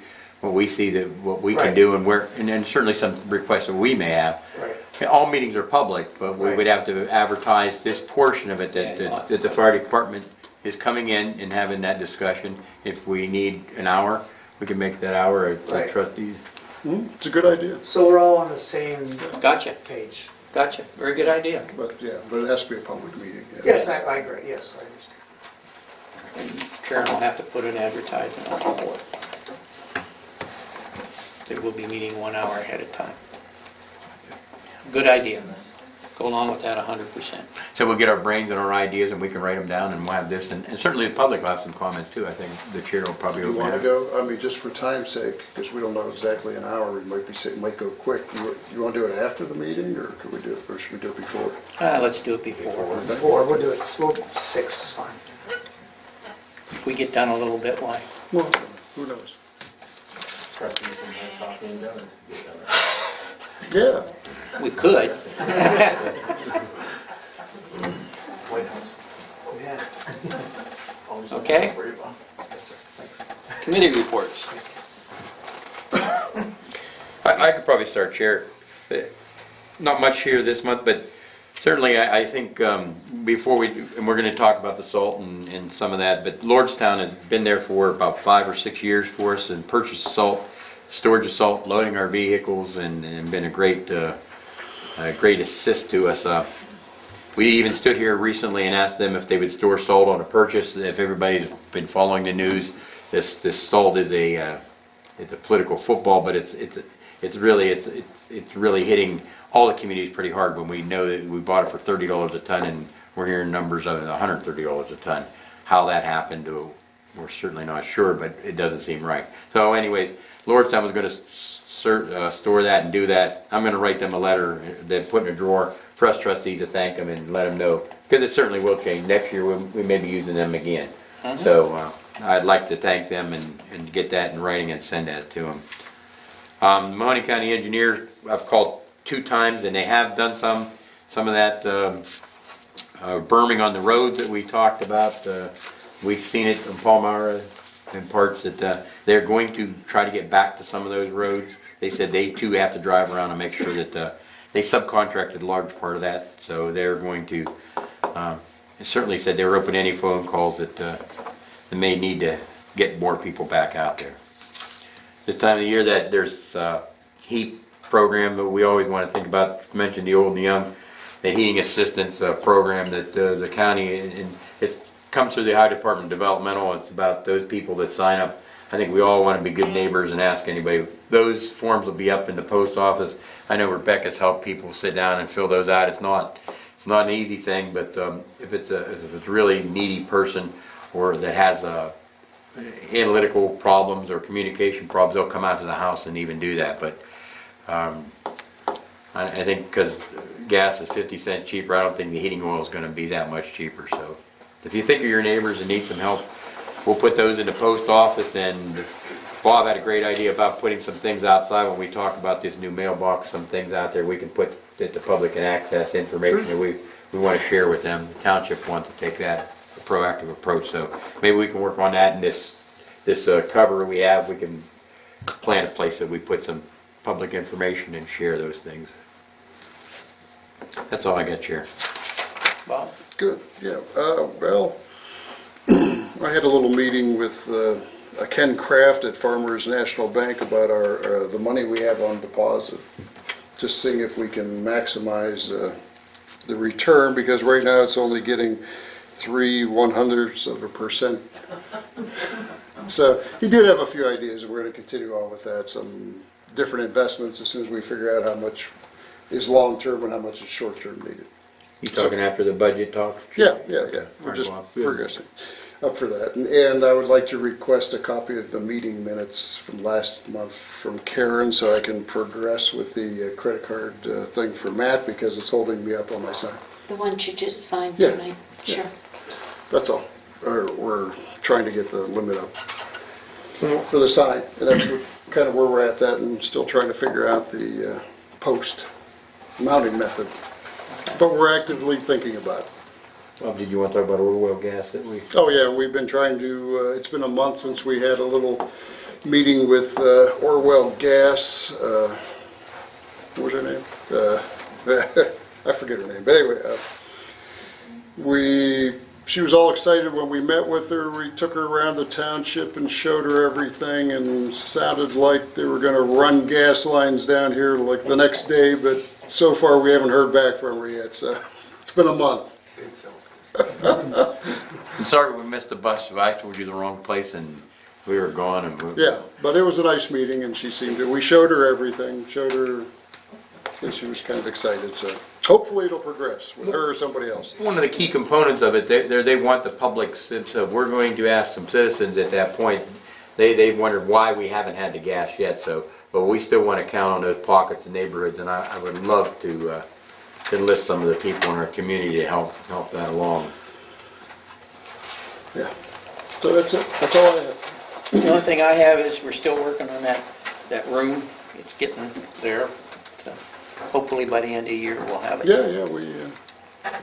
see that what we can Right. do, and then certainly some requests that we may have. Right. All meetings are public, but we Right. would have to advertise this portion of it Yeah, that the fire department is coming in and having that discussion. If we need an hour, we can make that hour at Right. trustees. It's a good idea, So we're all on the same Gotcha, page. gotcha. Very good idea. but it has to be a public meeting. Yeah. Yes, I agree, yes, I understand. And Karen will have to put an advertisement on for it. They will be meeting 1 hour ahead of time. Good idea. Go along with that 100%. So we'll get our brains and our ideas, and we can write them down, and we'll have this, and certainly the public will have some comments too. I think the chair will probably You open want to it. go, I mean, just for time's sake, because we don't know exactly an hour, it might go quick. You want to do it after the meeting, or should we do it before? Let's do it before. Or we'll do it, 6 is fine. we get done a little bit, why? Well, who knows? Yeah. We could. Okay? Committee reports. I could probably start, Chair. Not much here this month, but certainly I think before and we're going to talk about the salt and some of that, but Lordstown has been there for about 5 or 6 years for us and purchased salt, storage of salt, loading our vehicles, and been a great assist to us. We even stood here recently and asked them if they would store salt on a purchase. If everybody's been following the news, this salt is it's a political football, but it's really hitting all the communities pretty hard when we know that we bought it for $30 a ton and we're hearing numbers of $130 a ton. How that happened, we're certainly not sure, but it doesn't seem right. So anyways, Lordstown was going to store that and do that. I'm going to write them a letter that put in a drawer for us trustees to thank them and let them know, because it certainly will change. Next year we may be using them again. So I'd like to thank them and get that in writing and send that to them. Mahoney County Engineers, I've called 2 times and they have done some of that berming on the roads that we talked about. We've seen it in Palmyra in parts that they're going to try to get back to some of those roads. They said they too have to drive around and make sure that they subcontracted a large part of that, so they're going to certainly said they were open to any phone calls that they may need to get more people back out there. This time of the year that there's heat program that we always want to think about, mention the old and the young, the heating assistance program that the county, and it comes through the High Department Developmental. It's about those people that sign up. I think we all want to be good neighbors and ask anybody. Those forms will be up in the post office. I know Rebecca's helped people sit down and fill those out. It's not an easy thing, but if it's a really needy person or that has analytical problems or communication problems, they'll come out to the house and even do that. But I think because gas is 50 cents cheaper, I don't think the heating oil is going to be that much cheaper. So if you think of your neighbors and need some help, we'll put those in the post office. And Bob had a great idea about putting some things outside when we talk about this new mailbox, some things out there we can put that the public can access information that we want to share with them. The township wants to take that proactive approach, so maybe we can work on that. And this cover we have, we can plan a place that we put some public information and share those things. That's all I got, Chair. Bob? Good, yeah. Well, I had a little meeting with Ken Kraft at Farmers National Bank about the money we have on deposit, just seeing if we can maximize the return, because right now it's only getting 0.03%. So he did have a few ideas, and we're going to continue on with that. Some different investments as soon as we figure out how much is long-term and how much is short-term needed. You talking after the budget talk? Yeah. We're just progressing up for that. And I would like to request a copy of the meeting minutes from last month from Karen, so I can progress with the credit card thing for Matt, because it's holding me up on my sign. The ones you just signed Yeah. tonight? Yeah. Sure. That's all. We're trying to get the limit up for the sign, and that's kind of where we're at that, and still trying to figure out the post mounting method. But we're actively thinking about it. Well, did you want to talk about oil gas that we... Oh, yeah, we've been trying to, it's been a month since we had a little meeting with Orwell Gas. What was her name? I forget her name. But anyway, she was all excited when we met with her. We took her around the township and showed her everything, and sounded like they were going to run gas lines down here like the next day, but so far we haven't heard back from her yet, so it's been a month. I'm sorry we missed the bus. I told you the wrong place and we were gone. Yeah, but it was a nice meeting, and she seemed to, we showed her everything, and she was kind of excited, so hopefully it'll progress with her or somebody else. One of the key components of it, they want the public, so we're going to ask some citizens at that point. They've wondered why we haven't had the gas yet, but we still want to count on those pockets and neighborhoods, and I would love to enlist some of the people in our community to help that along. Yeah. So that's it, that's all I have. The only thing I have is we're still working on that room. It's getting there. So hopefully by the end of the year we'll have it. Yeah,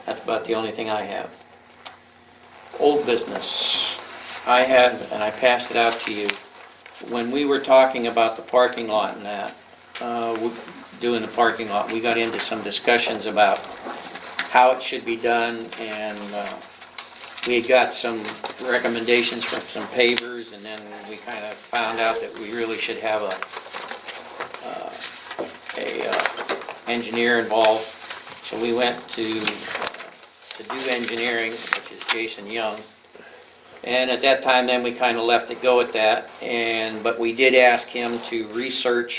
That's about the only thing I have. Old business. I had, and I passed it out to you, when we were talking about the parking lot and that, doing the parking lot, we got into some discussions about how it should be done, and we had got some recommendations from some pavers, and then we kind of found out that we really should have a engineer involved. So we went to do engineering, which is Jason Young. And at that time, then we kind of left it go at that. But we did ask him to research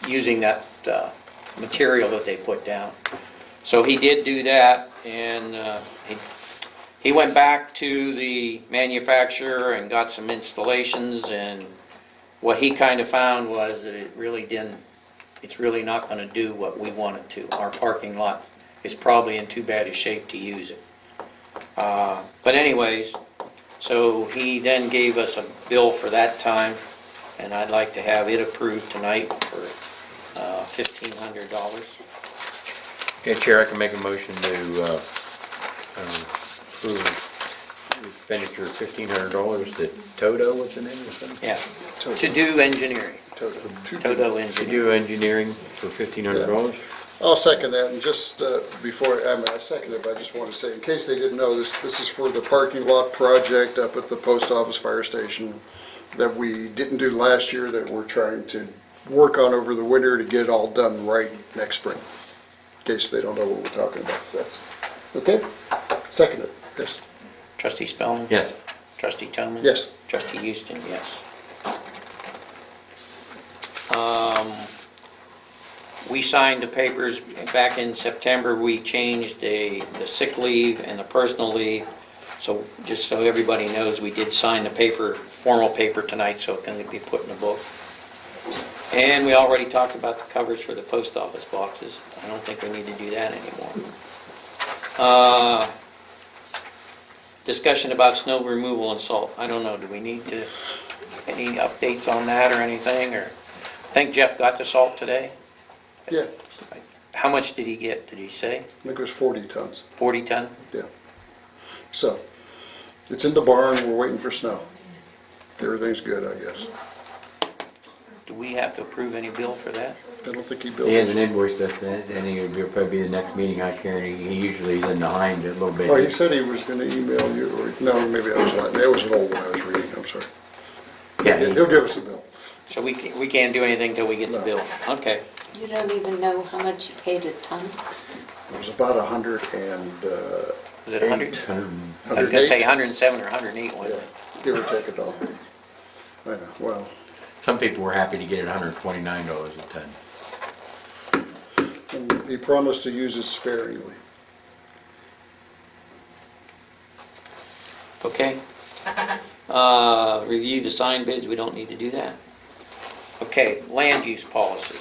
using that material that they put down. So he did do that, and he went back to the manufacturer and got some installations, and what he kind of found was that it's really not going to do what we want it to. Our parking lot is probably in too bad a shape to use it. But anyways, so he then gave us a bill for that time, and I'd like to have it approved tonight for $1,500. Okay, Chair, I can make a motion to approve the expenditure of $1,500 to Toto, what's the name of the thing? Yeah, to do engineering. Toto To Engineering. do engineering for $1,500? I'll second that, and just before, I second it, but I just want to say, in case they didn't know, this is for the parking lot project up at the post office fire station that we didn't do last year, that we're trying to work on over the winter to get it all done right next spring, in case they don't know what we're talking about. That's okay? Second it, yes. Trustee Spellman? Yes. Trustee Toman? Yes. Trustee Houston, yes. We signed the papers back in September. We changed the sick leave and the personal leave. So just so everybody knows, we did sign the paper, formal paper tonight, so it can be put in the book. And we already talked about the covers for the post office boxes. I don't think we need to do that anymore. Discussion about snow removal and salt. I don't know, do we need to, any updates on that or anything? Or I think Jeff got the salt today. Yeah, How much did he get, did he say? I think it was 40 tons. 40 ton? Yeah. So, it's in the barn, we're waiting for snow. Everything's good, I guess. Do we have to approve any bill for that? I don't think he billed He has an it. invoice us, and it'll probably be the next meeting I carry. He usually is in behind a little bit. Oh, he said he was going to email you, or, no, maybe that was lying. That was an old one I was reading, I'm sorry. Yeah, He'll give us a bill. So we can't do anything till we get the No. bill? Okay. You don't even know how much you paid a ton? It was about 100 and... Was it 100? 100. I was going to say 107 or 108, wasn't it? Yeah, give or take a dollar. I know, well, Some people were happy to get it $129 a ton. and he promised to use it sparingly. Okay. Review the sign bids, we don't need to do that. Okay, land use policy.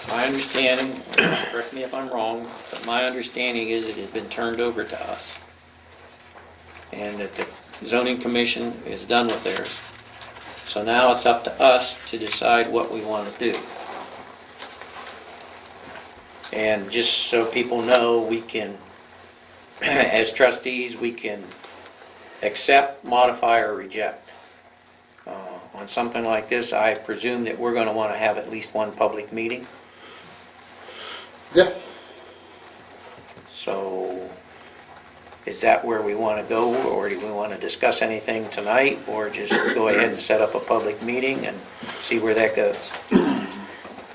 My understanding, correct me if I'm wrong, but my understanding is it has been turned over to us. And that the zoning commission is done with theirs. So now it's up to us to decide what we want to do. And just so people know, we can, as trustees, we can accept, modify, or reject. On something like this, I presume that we're going to want to have at least one public meeting. Yeah, So is that where we want to go, or do we want to discuss anything tonight, or just go ahead and set up a public meeting and see where that goes?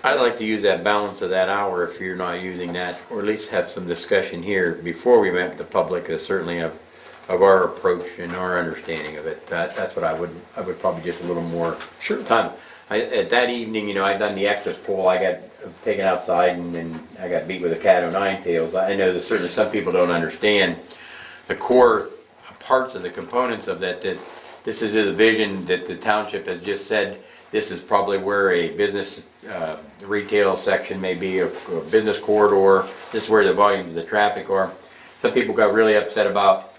I'd like to use that balance of that hour if you're not using that, or at least have some discussion here before we met the public, certainly of our approach and our understanding of it. That's what I would probably just a little more time. At that evening, I'd done the access poll. I got taken outside and I got beat with a cat o' nine tails. I know that certainly some people don't understand the core parts and the components of that this is a vision that the township has just said this is probably where a business retail section may be, a business corridor. This is where the volumes of the traffic are. some people got really upset about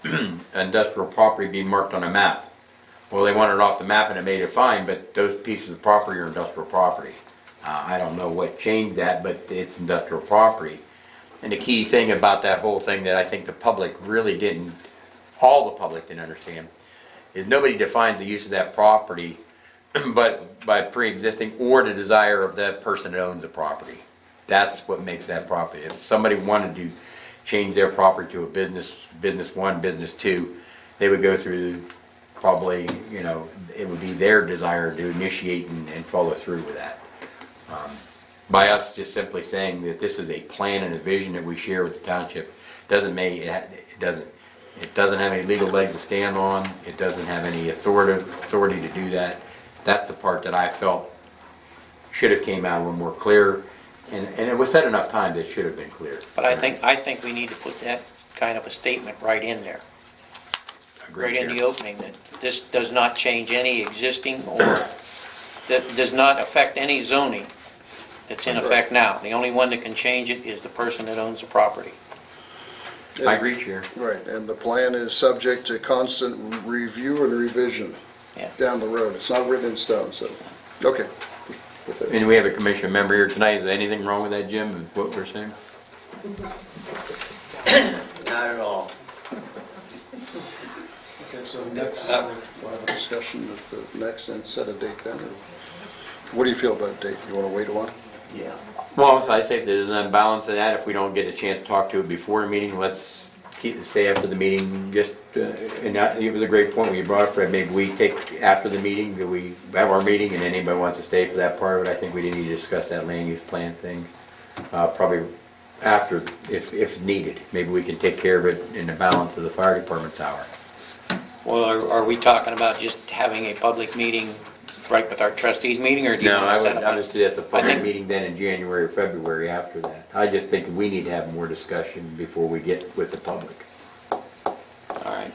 industrial property being marked on a map. Well, they wanted it off the map and it made it fine, but those pieces of property are industrial property. I don't know what changed that, but it's industrial property. And the key thing about that whole thing that I think the public really didn't, all the public didn't understand, is nobody defines the use of that property but by pre-existing or the desire of that person that owns the property. That's what makes that property. If somebody wanted to change their property to a business 1, business 2, they would go through probably, you know, it would be their desire to initiate and follow through with that. By us just simply saying that this is a plan and a vision that we share with the township doesn't make it doesn't have any legal legs to stand on. It doesn't have any authority to do that. That's the part that I felt should have came out a little more clear, and it was said enough times that it should have been clear. But I think we need to put that kind of a statement right in there. Right in the opening, that this does not change any existing or that does not affect any zoning that's in effect now. The only one that can change it is the person that owns the property. I agree, Chair. Right, and the plan is subject to constant review and revision down the road. It's not written in stone, so, okay. And we have a commission member here tonight. Is there anything wrong with that, Jim, with what we're saying? Not at all. Okay, so next, we'll have a discussion at the next and set a date then, or what do you feel about a date? You want to wait a while? Yeah. Well, so I say if there's an imbalance in that, if we don't get a chance to talk to it before the meeting, let's stay after the meeting. Just and it was a great point when you brought up, Fred. Maybe we take after the meeting, that we have our meeting, and anybody wants to stay for that part of it. I think we need to discuss that land use plan thing probably after, if needed. Maybe we can take care of it in the balance of the fire department's hour. Well, are we talking about just having a public meeting right with our trustees meeting, or do you No, want to set up I would suggest a public think- meeting then in January or February after that. I just think we need to have more discussion before we get with the public. All right.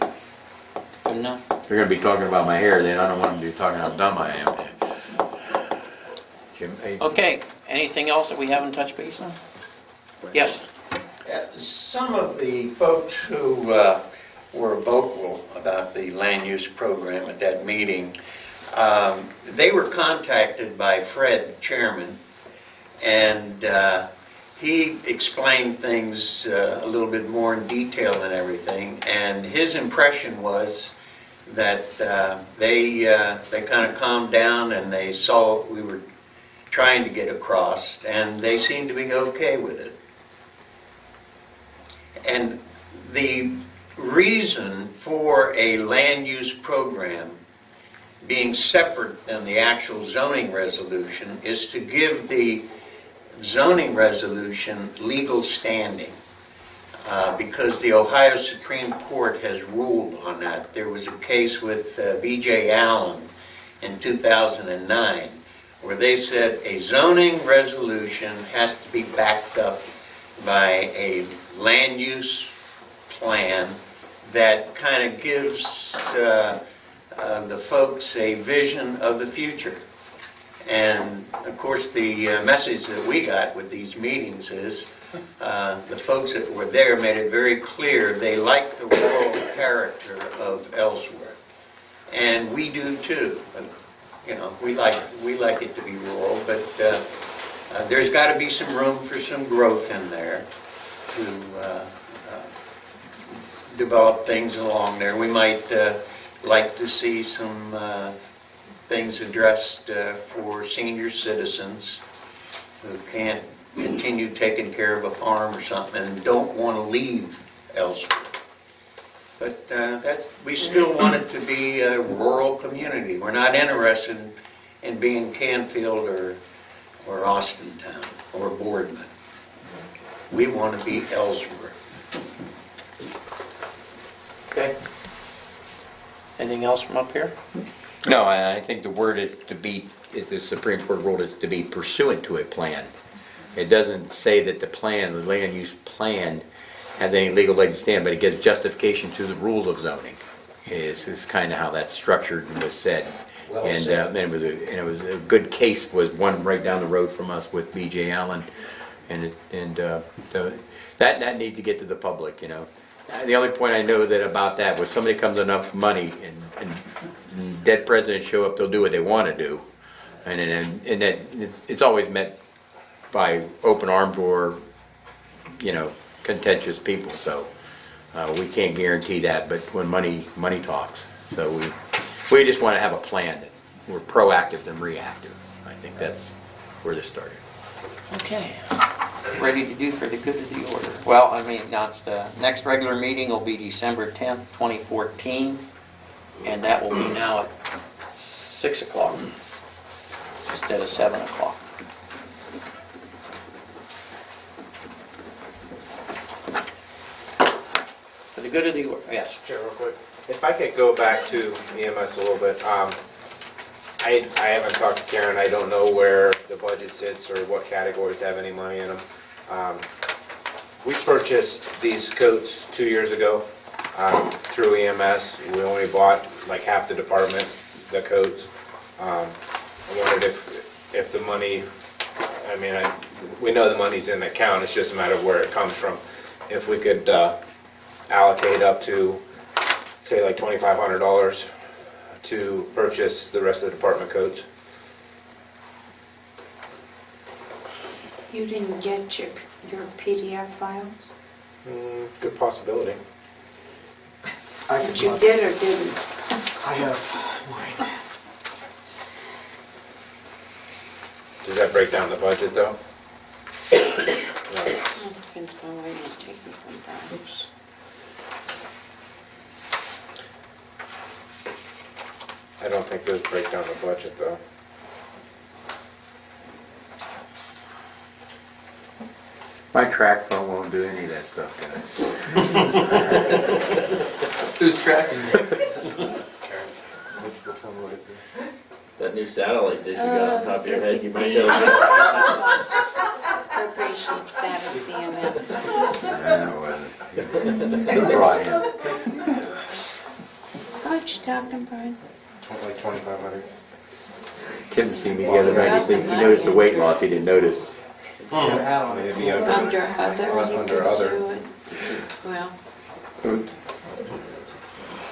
Good enough. If they're going to be talking about my hair, then I don't want them to be talking how dumb I am. Jim, hey. Okay, anything else that we haven't touched base on? Yes. Some of the folks who were vocal about the land use program at that meeting, they were contacted by Fred, chairman, and he explained things a little bit more in detail and everything, and his impression was that they kind of calmed down and they saw what we were trying to get across, and they seemed to be okay with it. And the reason for a land use program being separate than the actual zoning resolution is to give the zoning resolution legal standing, because the Ohio Supreme Court has ruled on that. There was a case with B.J. Allen in 2009 where they said a zoning resolution has to be backed up by a land use plan that kind of gives the folks a vision of the future. And of course the message that we got with these meetings is the folks that were there made it very clear they like the rural character of Ellsworth. And we do too. You know, we like it to be rural, but there's got to be some room for some growth in there to develop things along there. We might like to see some things addressed for senior citizens who can't continue taking care of a farm or something and don't want to leave Ellsworth. But we still want it to be a rural community. We're not interested in being Canfield or Austintown or Boardman. We want to be Ellsworth. Okay. Anything else from up here? No, I think the word is to be, the Supreme Court ruled is to be pursuant to a plan. It doesn't say that the plan, the land use plan, has any legal leg to stand, but it gives justification to the rules of zoning. Is kind of how that's structured and was said. Well and said. it was a good case, was one right down the road from us with B.J. Allen, so that needs to get to the public, you know. The only point I know that about that was somebody comes enough money and dead presidents show up, they'll do what they want to do. And that it's always met by open arms or, contentious people. So we can't guarantee that, but when money talks. So we just want to have a plan that we're proactive than reactive. I think that's where this started. Okay. Ready to do for the good of the order. Well, that's the next regular meeting will be December 10th, 2014, and that will be now at 6 o'clock instead of 7 o'clock. For the good of the order, yes. Chair, real quick. If I could go back to EMS a little bit. I haven't talked to Karen. I don't know where the budget sits or what categories have any money in them. We purchased these coats 2 years ago through EMS. We only bought like half the department, the coats. I wondered if the money, we know the money's in the account. It's just a matter of where it comes from. If we could allocate up to, say, like $2,500 to purchase the rest of the department coats. You didn't get your PDF files? Good possibility. You did or didn't? I have mine. Does that break down the budget, though? Well, it depends on where you're taking from that. Oops. I don't think those break down the budget, though. My track phone won't do any of that stuff, guys. Who's tracking you? That new satellite dish you got on top of your head, you might The go. appropriation status CMS. Who brought him? What you talking about? Like 2,500. Tim seen me the other night. He noticed the weight loss. He didn't notice. Maybe Under other, you Under can other. do it. Well,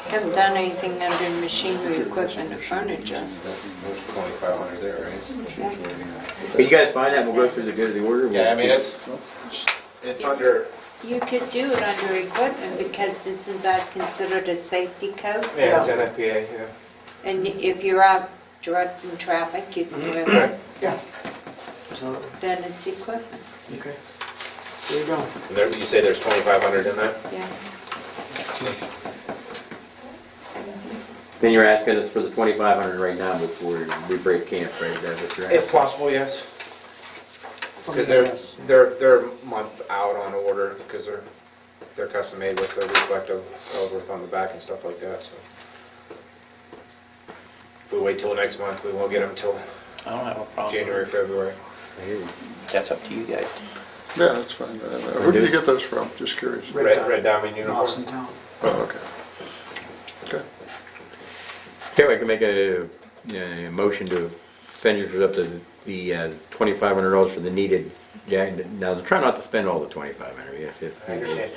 haven't done anything under machinery, equipment, or furniture. 2,500 there, right? Can you guys find that? We'll go through the good of the order. Yeah, it's under. You could do it under equipment because isn't that considered a safety code? Yeah, it's NFPA, yeah. And if you're out directing traffic, you can wear that, Yeah. So, then it's equipment, okay. There you go. And there, you say there's 2,500 in that? yeah. Then you're asking us for the 2,500 right now before we break camp, right? That's what you're If asking? possible, yes. Because they're a month out on order because they're custom made with the reflective Ellsworth on the back and stuff like that. So if we wait till next month, we won't get them till I don't have a problem. January, February. I hear you. That's up to you guys. Yeah, that's fine. Who did you get those from? Just curious. Red Diamond Austin uniform. Town. Oh, okay. Okay. Okay, I can make a motion to expenditures up to the $2,500 for the needed. Now, try not to spend all the $2,500. I understand.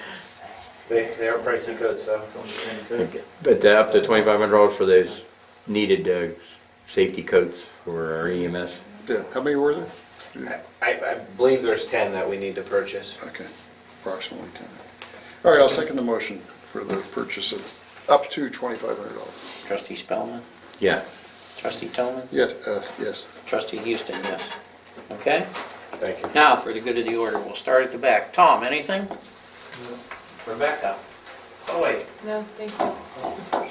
They are pricey coats, though. Okay. But up to $2,500 for those needed safety coats for our EMS. Yeah, how many were there? I believe there's 10 that we need to purchase. Okay, approximately 10. All right, I'll second the motion for the purchase of up to $2,500. Trustee Spellman? Yeah. Trustee Tillman? Yes, yes. Trustee Houston, yes. Okay? Thank you. Now, for the good of the order, we'll start at the back. Tom, anything? No. Rebecca? Oh, wait. No, thank you.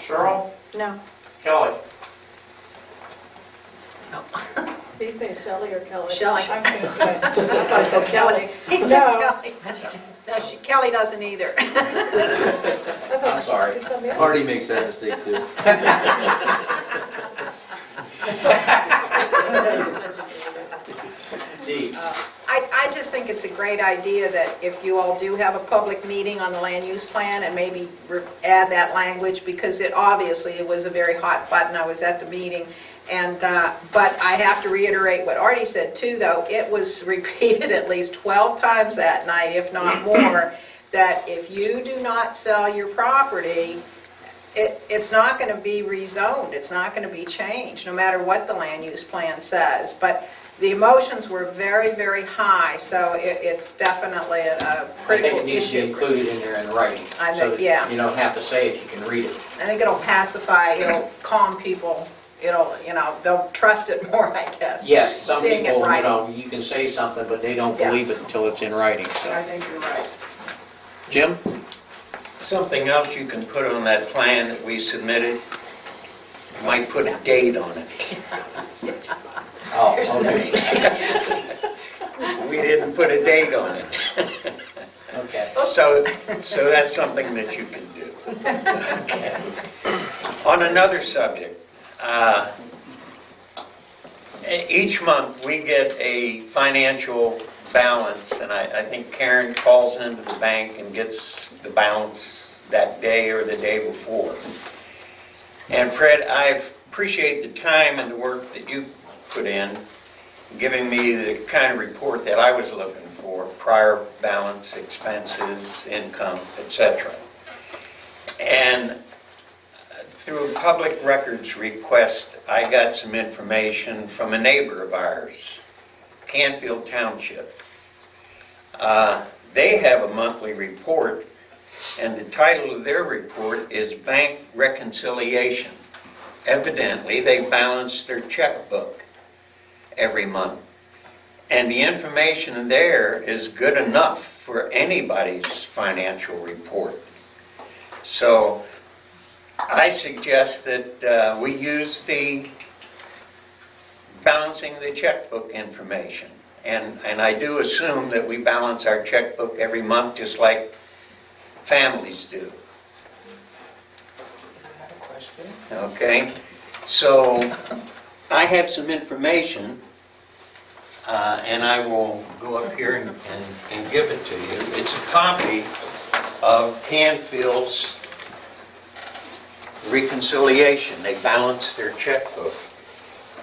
Cheryl? No. Kelly? Do you say Shelley or Kelly? Shelley. I'm confused. I thought it said Kelly. No. No, Kelly doesn't either. I'm sorry. Artie makes that mistake too. I just think it's a great idea that if you all do have a public meeting on the land use plan and maybe add that language, because it was a very hot button. I was at the meeting. And but I have to reiterate what Artie said too, though. It was repeated at least 12 times that night, if not more, that if you do not sell your property, it's not going to be rezoned, it's not going to be changed, no matter what the land use plan says. But the emotions were very, very high, so it's definitely a I critical think it needs to be issue. included in there in writing. I so think, that yeah. You don't have to say it, you can read it. I think it'll pacify, it'll calm people, they'll trust it more, I guess. Yes, some Seeing it people, right. you can say something, but they don't Yeah. believe it until it's in writing, I so. think you're right. Jim? Something else you can put on that plan that we submitted, you might put a date on it. Oh, There's no okay. We didn't put a date on it. Okay. So that's something that you can do. On another subject, each month we get a financial balance, and I think Karen calls into the bank and gets the balance that day or the day before. And Fred, I appreciate the time and the work that you put in, giving me the kind of report that I was looking for, prior balance, expenses, income, etc. And through a public records request, I got some information from a neighbor of ours, Canfield Township. They have a monthly report, and the title of their report is Bank Reconciliation. Evidently, they balance their checkbook every month. And the information there is good enough for anybody's financial report. So I suggest that we use the balancing the checkbook information. And I do assume that we balance our checkbook every month just like families do. Okay, so I have some information, and I will go up here and give it to you. It's a copy of Canfield's reconciliation. They balance their checkbook.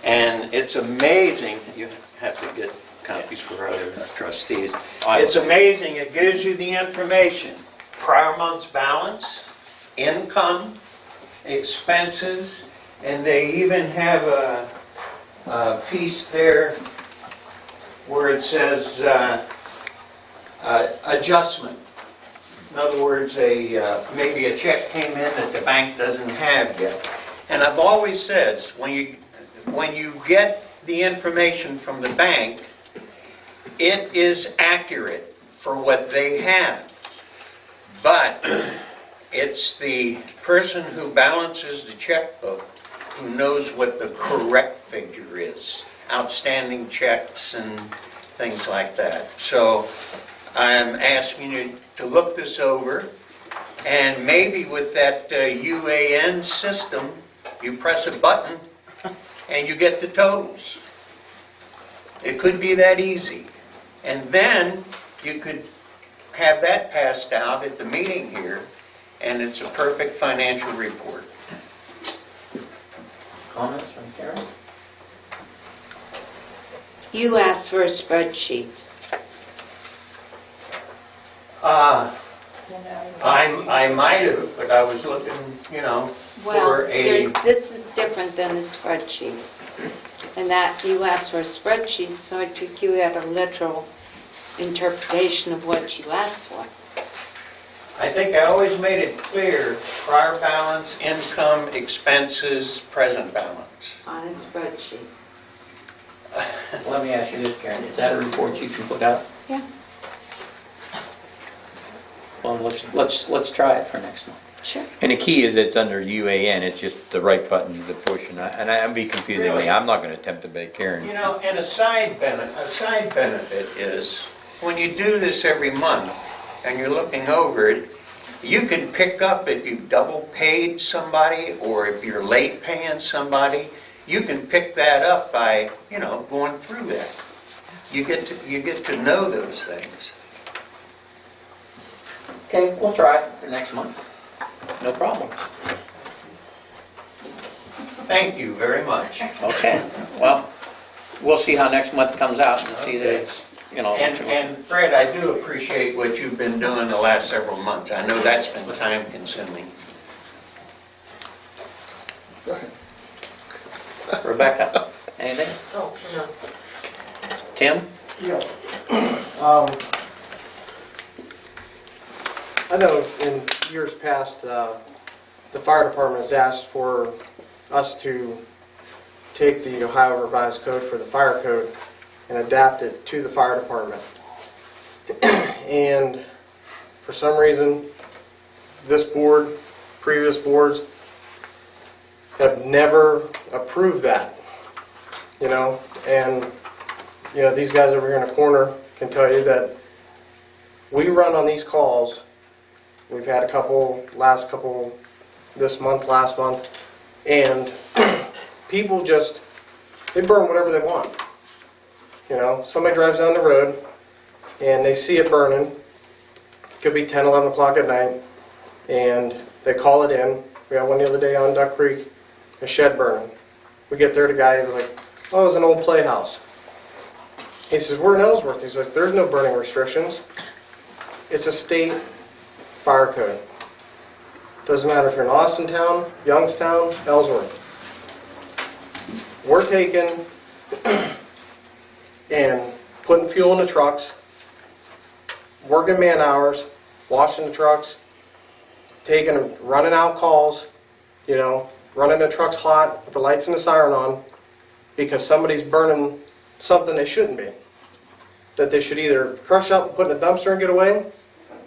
And it's amazing, you have to get copies for other trustees. It's amazing, it gives you the information. Prior month's balance, income, expenses, and they even have a piece there where it says adjustment. In other words, maybe a check came in that the bank doesn't have yet. And I've always said, when you get the information from the bank, it is accurate for what they have. But it's the person who balances the checkbook who knows what the correct figure is. Outstanding checks and things like that. So I'm asking you to look this over, and maybe with that UAN system, you press a button and you get the totals. It could be that easy. And then you could have that passed out at the meeting here, and it's a perfect financial report. Comments from Karen? You asked for a spreadsheet. I might have, but I was looking, Well, for a... this is different than the spreadsheet. And that you asked for a spreadsheet, so I took you at a literal interpretation of what you asked for. I think I always made it clear, prior balance, income, expenses, present balance. On a spreadsheet. Let me ask you this, Karen, is that a report you can put out? Yeah. Well, let's try it for next month. Sure. And the key is it's under UAN, it's just the right button to push, and I'd be confusing Really? me. I'm not going to attempt to make Karen. And a side benefit is, when you do this every month, and you're looking over it, you can pick up if you've double paid somebody, or if you're late paying somebody, you can pick that up by, going through that. You get to know those things. Okay, we'll try it for next month. No problem. Thank you very much. Okay, well, we'll see how next month comes out and see that it's And Fred, I do appreciate what you've been doing the last several months. I know that's been time consuming. Go ahead. Rebecca, anything? Oh, no. Tim? Yeah. I know in years past, the fire department has asked for us to take the Ohio Revised Code for the fire code and adapt it to the fire department. And for some reason, this board, previous boards, have never approved that, and these guys over here in the corner can tell you that we run on these calls. We've had last couple this month, last month, and people they burn whatever they want. Somebody drives down the road and they see it burning. Could be 10, 11 o'clock at night, and they call it in. We had one the other day on Duck Creek, a shed burning. We get there, the guy was like, "Oh, it was an old playhouse." He says, "We're in Ellsworth." He's like, "There's no burning restrictions. It's a state fire code. Doesn't matter if you're in Austintown, Youngstown, Ellsworth. We're taking and putting fuel in the trucks, working man hours, washing the trucks, running out calls, running the trucks hot with the lights and the siren on because somebody's burning something they shouldn't be. That they should either crush up and put in a dumpster and get away,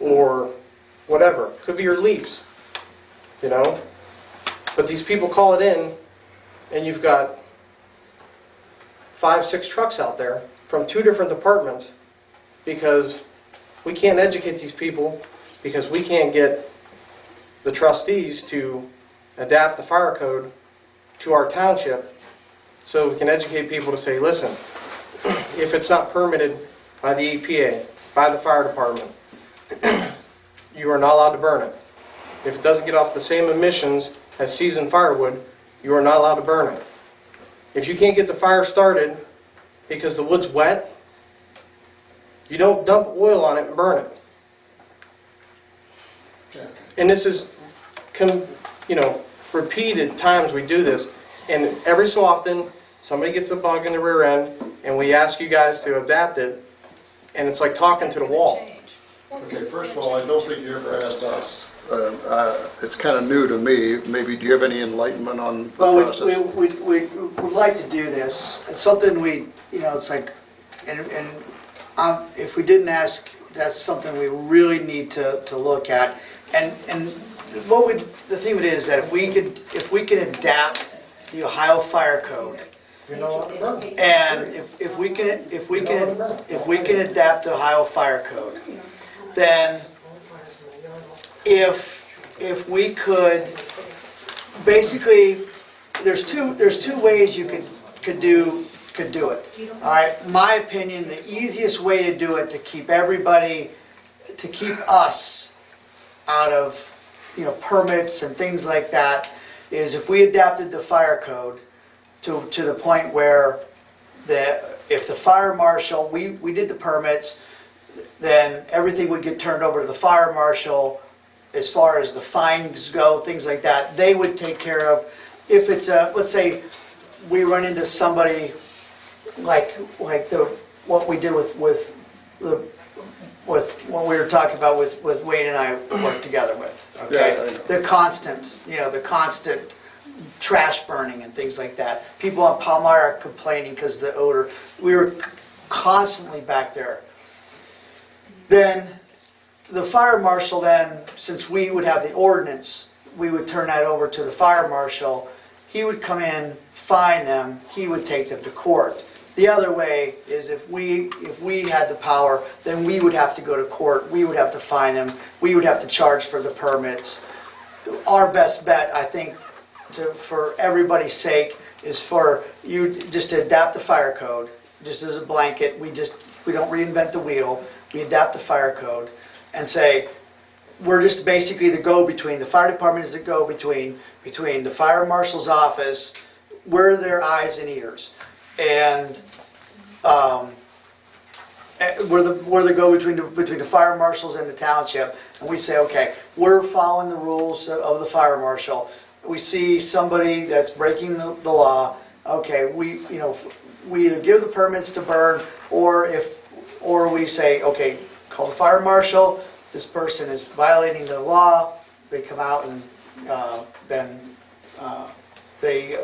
or whatever. Could be your leaves, But these people call it in, and you've got 5, 6 trucks out there from 2 different departments because we can't educate these people because we can't get the trustees to adapt the fire code to our township so we can educate people to say, listen, if it's not permitted by the EPA, by the fire department, you are not allowed to burn it. If it doesn't get off the same emissions as seasoned firewood, you are not allowed to burn it. If you can't get the fire started because the wood's wet, you don't dump oil on it and burn it. And this is, repeated times we do this, and every so often somebody gets a bug in the rear end, and we ask you guys to adapt it, and it's like talking to the wall. Okay, first of all, I don't think you ever asked us. It's kind of new to me. Maybe, do you have any enlightenment on the process? We would like to do this. It's something it's like, if we didn't ask, that's something we really need to look at. And the thing of it is that if we could adapt the Ohio Fire Code, and if we can adapt the Ohio Fire Code, then if we could, basically, there's two ways you could do it. All right, my opinion, the easiest way to do it to keep us out of permits and things like that is if we adapted the fire code to the point where if the fire marshal, we did the permits, then everything would get turned over to the fire marshal as far as the fines go, things like that. They would take care of, if it's let's say we run into somebody like what we did with what we were talking about with Wayne and I worked together with. Okay, Yeah, the constant trash burning and things like that. People on Palmyra complaining because of the odor. We were constantly back there. Then the fire marshal, since we would have the ordinance, we would turn that over to the fire marshal. He would come in, fine them, he would take them to court. The other way is if we had the power, then we would have to go to court, we would have to fine them, we would have to charge for the permits. Our best bet, I think, for everybody's sake, is for you just to adapt the fire code, just as a blanket. We don't reinvent the wheel. We adapt the fire code and say, we're just basically the go-between. The fire department is the go-between between the fire marshal's office. We're their eyes and ears. And where they go between the fire marshals and the township, and we say, okay, we're following the rules of the fire marshal. We see somebody that's breaking the law, okay, we either give the permits to burn, or we say, okay, call the fire marshal, this person is violating the law, they come out and then they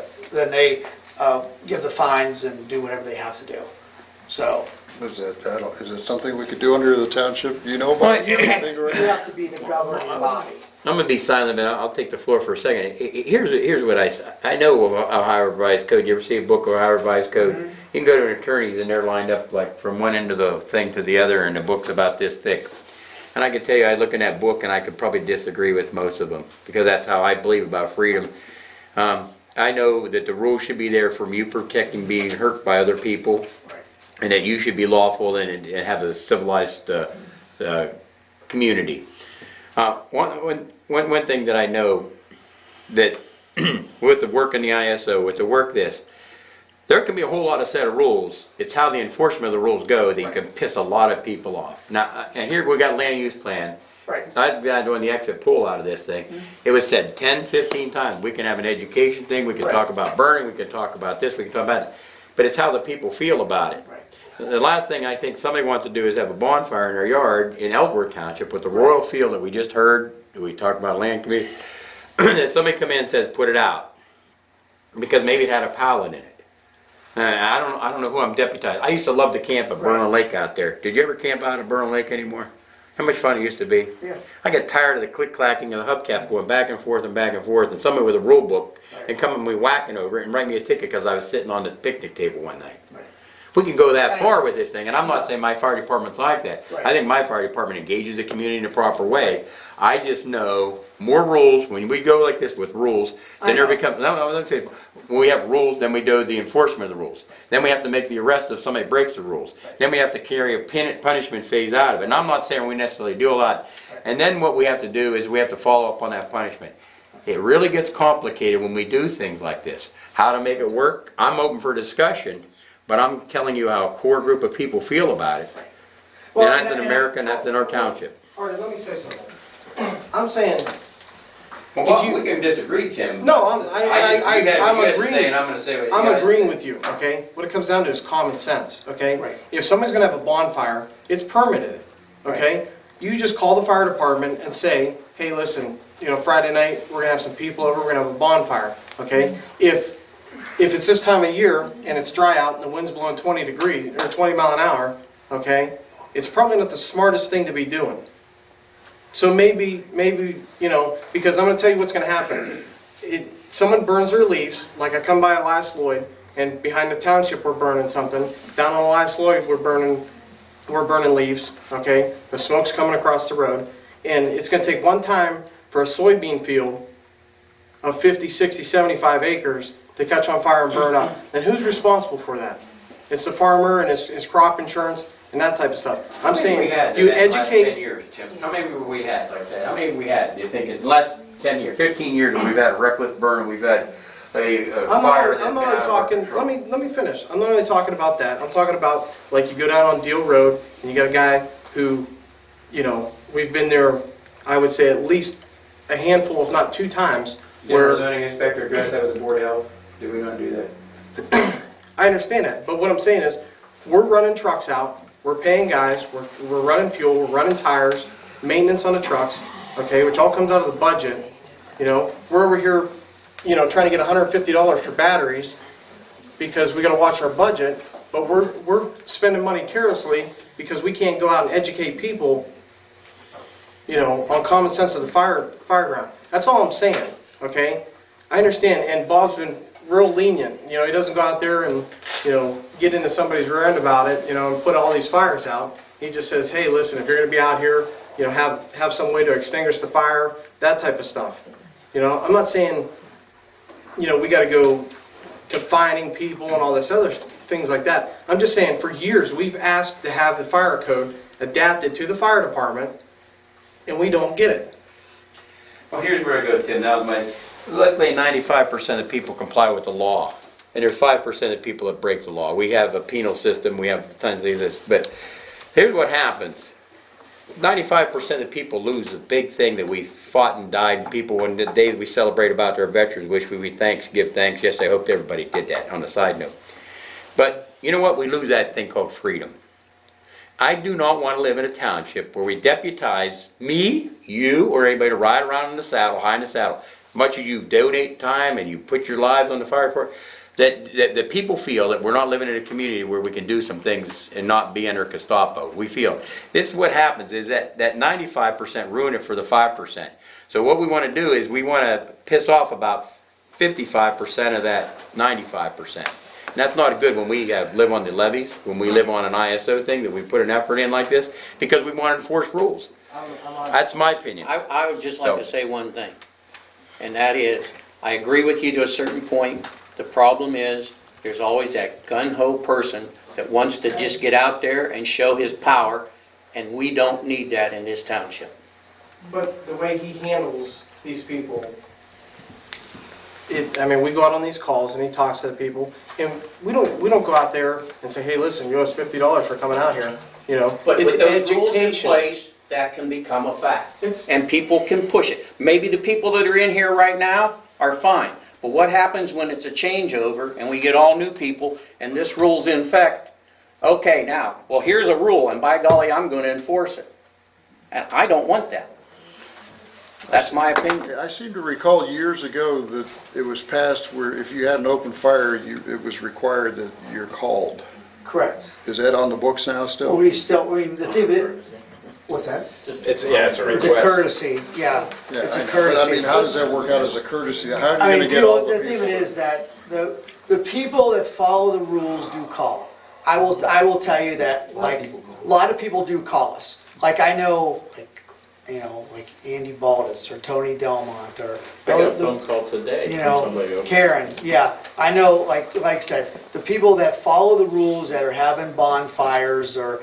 give the fines and do whatever they have to do. So. Is it something we could do under the township? Do you know about You anything right now? have to be the governing body. I'm going to be silent, but I'll take the floor for a second. Here's what I know of Ohio Revised Code. You ever see a book of Ohio Revised Code? Mm-hmm. You can go to an attorney's and they're lined up like from one end of the thing to the other, and the book's about this thick. And I can tell you, I look in that book and I could probably disagree with most of them, because that's how I believe about freedom. I know that the rules should be there from you protecting being hurt by other people, and that you should be lawful and have a civilized community. One thing that I know, that with the work in the ISO, with the work there can be a whole lot of set of rules. It's how the enforcement of the rules go that you can piss a lot of people off. Now, and here we got land use plan. Right. I was doing the exit poll out of this thing. It was said 10, 15 times. We can have an education thing. We can talk about burning. We can talk about this. We can talk about it. But it's how the people feel about it. Right. The last thing I think somebody wants to do is have a bonfire in their yard in Ellsworth Township with the royal field that we just heard. We talked about land committee. That somebody come in and says, put it out, because maybe it had a pallet in it. I don't know who I'm deputized. I used to love to camp at Burnham Lake out there. Did you ever camp out at Burnham Lake anymore? How much fun it used to be. Yeah. I get tired of the click-clacking of the hubcap going back and forth, and somebody with a rule book and come and me whacking over it and write me a ticket because I was sitting on the picnic table one night. Right. We can go that far with this thing, and I'm not saying my fire department's like that. Right. I think my fire department engages the community in a proper way. I just know more rules, when we go like this with rules, then there becomes, let's say, when we have rules, then we do the enforcement of the rules. Then we have to make the arrest if somebody breaks the rules. Then we have to carry a punishment phase out of it. And I'm not saying we necessarily do a lot. And then what we have to do is we have to follow up on that punishment. It really gets complicated when we do things like this. How to make it work, I'm open for discussion, but I'm telling you how a core group of people feel about it. Well, And that's in America, and that's in our township. Artie, let me say something. I'm saying, Well, we can disagree, Tim. no, I'm agreeing. I'm going to say what you I'm gotta agreeing say. with you, okay? What it comes down to is common sense, okay? Right. If somebody's going to have a bonfire, it's permitted, okay? You just call the fire department and say, hey, listen, Friday night, we're going to have some people over, we're going to have a bonfire, okay? If it's this time of year and it's dry out and the wind's blowing 20 mile an hour, okay, it's probably not the smartest thing to be doing. So maybe, because I'm going to tell you what's going to happen. Someone burns their leaves, like I come by Elias Lloyd, and behind the township we're burning something. Down on Elias Lloyd we're burning leaves, okay? The smoke's coming across the road, and it's going to take one time for a soybean field of 50, 60, 75 acres to catch on fire and burn up. And who's responsible for that? It's the farmer and his crop insurance and that type of stuff. I'm saying you educate. 10 years, Tim. How many have we had like that? How many have we had? Do you think in the last 10 years, 15 years, we've had a reckless burn, we've had a fire? I'm not only talking. Let me finish. I'm not only talking about that. I'm talking about like you go down on Deal Road and you got a guy who, we've been there. I would say at least a handful, if not 2 times. Where zoning inspector addressed that with the Board of Health? Did we not do that? I understand that, but what I'm saying is, we're running trucks out, we're paying guys, we're running fuel, we're running tires, maintenance on the trucks, okay, which all comes out of the budget. We're over here, trying to get $150 for batteries because we got to watch our budget, but we're spending money carelessly because we can't go out and educate people, on common sense of the fire ground. That's all I'm saying. Okay, I understand, and Bob's been real lenient. He doesn't go out there and get into somebody's rear end about it, and put all these fires out. He just says, hey, listen, if you're going to be out here, have some way to extinguish the fire, that type of stuff. I'm not saying, we got to go to fining people and all this other things like that. I'm just saying, for years we've asked to have the fire code adapted to the fire department, and we don't get it. Well, here's where I go, Tim. Let's say 95% of people comply with the law, and there's 5% of people that break the law. We have a penal system, we have tons of this, but Here's what happens. 95% of people lose the big thing that we fought and died, and people, when the day we celebrate about their veterans, wish we give thanks. Yes, I hope everybody did that, on a side note. But you know what? We lose that thing called freedom. I do not want to live in a township where we deputize me, you, or anybody to ride around in the saddle, high in the saddle. Much as you donate time and you put your lives on the fire for it, that people feel that we're not living in a community where we can do some things and not be under Gestapo. We feel. This is what happens, is that 95% ruin it for the 5%. So what we want to do is we want to piss off about 55% of that 95%. And that's not good when we live on the levees, when we live on an ISO thing, that we put an effort in like this, because we want to enforce rules. That's my opinion. I would just like to say one thing, and that is, I agree with you to a certain point. The problem is, there's always that gun-ho person that wants to just get out there and show his power, and we don't need that in this township. But the way he handles these people, I mean, we go out on these calls and he talks to the people, and we don't go out there and say, hey, listen, you owe us $50 for coming out here. You know, But it's with those rules in education. place, that can become a fact. It's- And people can push it. Maybe the people that are in here right now are fine. But what happens when it's a changeover and we get all new people and this rule's in effect? Okay, now, well, here's a rule, and by golly, I'm going to enforce it. And I don't want that. That's my opinion. I seem to recall years ago that it was passed where if you had an open fire, it was required that you're called. Correct. Is that on the books now still? The thing is, what's that? It's a It's a courtesy, yeah. Yeah, It's I a know. courtesy. But I mean, how does that work out as a courtesy? How are I you mean, going to get all the the thing of people? it is that the people that follow the rules do call. I will tell you that, like, a lot of people do call us. Like, I know, like Andy Baldus or Tony Delmont or... I got a phone call today You from somebody know, over. Karen, yeah. I know, like I said, the people that follow the rules that are having bonfires or,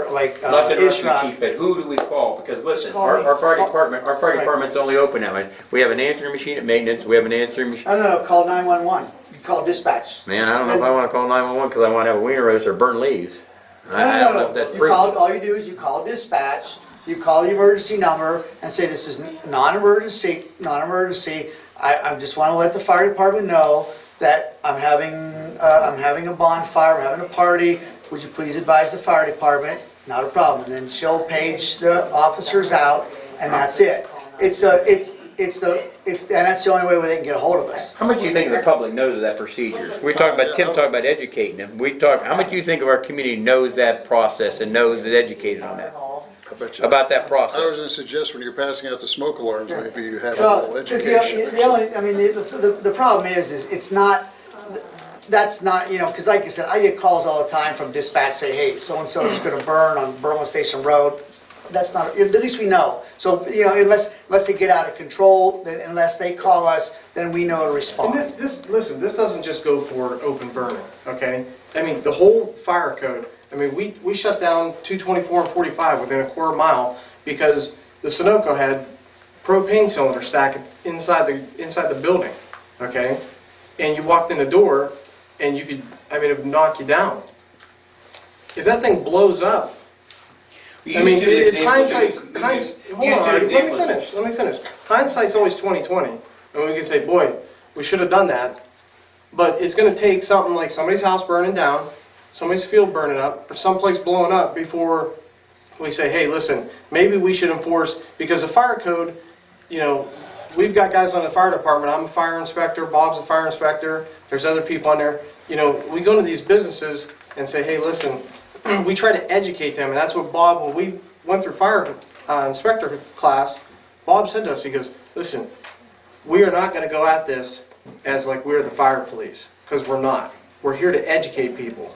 like Not to interrupt you, Ishraq. Chief, but who do we call? Because listen, Call me. our fire Right. department's only open that way. We have an answering machine at maintenance, we have an answering machine. No, call 911. You call dispatch. Man, I don't know if I want to call 911 because I want to have a wiener roast or burn leaves. I don't know if that's You call, all you do is you call dispatch, you call the emergency number and say, this is non-emergency. I just want to let the fire department know that I'm having a bonfire, I'm having a party. Would you please advise the fire department? Not a problem. And then she'll page the officers out, and that's it. And that's the only way where they can get a hold of us. How much do you think the public knows of that procedure? Tim talked about educating them. How much do you think of our community knows that process and knows is educated on that? I bet you. About that I was process? going to suggest when you're passing out the smoke alarms, maybe you have a Well, little 'cause education. the problem is it's not, that's not, because like I said, I get calls all the time from dispatch say, hey, so-and-so is going to burn on Berlin Station Road. That's not, at least we know. So, unless they get out of control, unless they call us, then we know to respond. And listen, this doesn't just go for open burning, okay? I mean, the whole fire code, I mean, we shut down 224 and 45 within a quarter mile because the Sunoco had propane cylinder stacked inside the building, okay? And you walked in the door and it would knock you down. If that thing blows up, I mean, it's hindsight. Hold on, let me finish. Hindsight's always 20/20, and we can say, boy, we should have done that. But it's going to take something like somebody's house burning down, somebody's field burning up, or someplace blowing up before we say, hey, listen, maybe we should enforce, because the fire code, we've got guys on the fire department. I'm a fire inspector. Bob's a fire inspector. There's other people on there. We go into these businesses and say, hey, listen. We try to educate them, and that's what Bob, when we went through fire inspector class, Bob said to us, he goes, listen, we are not going to go at this as like we're the fire police, because we're not. We're here to educate people,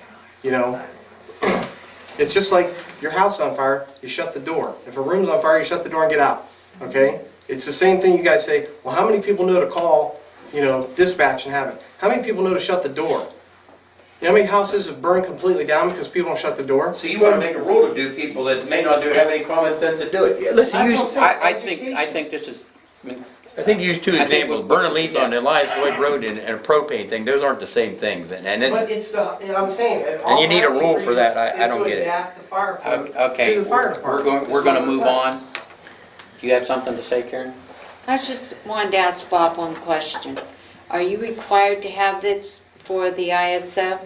It's just like your house on fire, you shut the door. If a room's on fire, you shut the door and get out, okay? It's the same thing you guys say, well, how many people know to call, dispatch and have it? How many people know to shut the door? You know how many houses have burned completely down because people don't shut the door? So you want to make a rule to do people that may not have any common sense to do it. Yeah, listen, I think this is, I think you used two I think examples, we- burn a leaf on yeah. Elias Boyd Road and a propane thing, those aren't the same things, and But it's the, I'm saying. And you need a rule for that. I don't get it. Is to adapt the fire code Okay, to the fire we're department. going to move on. Do you have something to say, Karen? I just wanted to ask Bob one question. Are you required to have this for the ISO?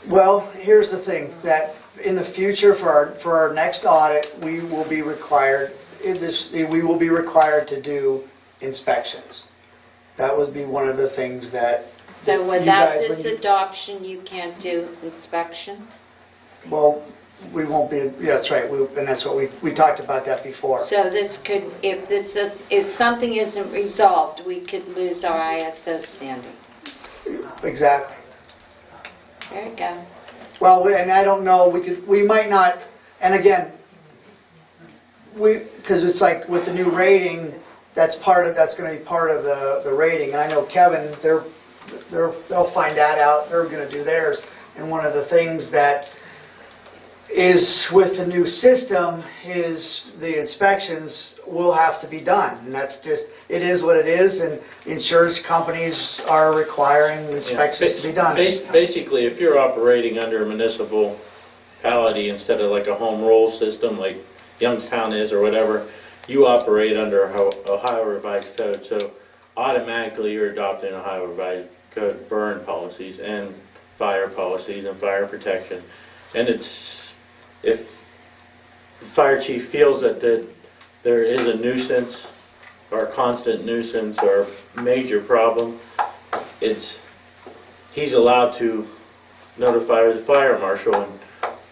Well, here's the thing, that in the future, for our next audit, we will be required, we will be required to do inspections. That would be one of the things that So you without guys, this adoption, you can't do inspection? well, we won't be, yeah, that's right, and that's what we talked about that before. So this could, if something isn't resolved, we could lose our ISO standing. Exactly. There you go. Well, and I don't know, we might not, and again, because it's like with the new rating, that's going to be part of the rating. I know Kevin, they'll find that out, they're going to do theirs. And one of the things that is with the new system is the inspections will have to be done. And that's just, it is what it is, and insurance companies are requiring inspections to be done. Basically, if you're operating under a municipality instead of like a home rule system like Youngstown is or whatever, you operate under Ohio Revised Code, so automatically you're adopting Ohio Revised Code burn policies and fire policies and fire protection. And if the fire chief feels that there is a nuisance or a constant nuisance or major problem, he's allowed to notify the fire marshal and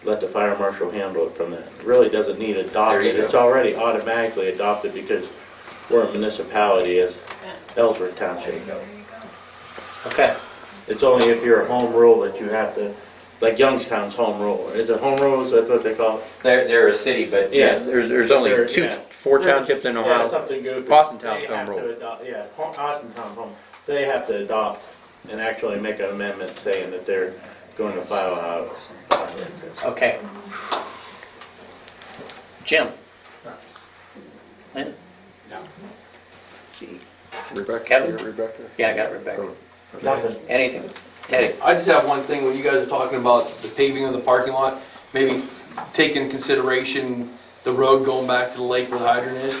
let the fire marshal handle it from that. It really doesn't need adopted. It's already automatically adopted because we're a municipality as Ellsworth Township. Okay. It's only if you're a home rule that you have to, like Youngstown's home rule. Is it home rules? That's what they call it? They're a city, but Yeah. there's only four townships in Ohio. Yeah, something goofy. Austintown's They have home to rule. adopt- Yeah, Austintown's home. They have to adopt and actually make an amendment saying that they're going to file a house. Okay. Jim? Lynn? Rebecca? Kevin? You got Rebecca? Yeah, I got Rebecca. Nothing. Anything? Teddy? I just have one thing, when you guys are talking about the paving of the parking lot, maybe take into consideration the road going back to the lake where the hydrant is.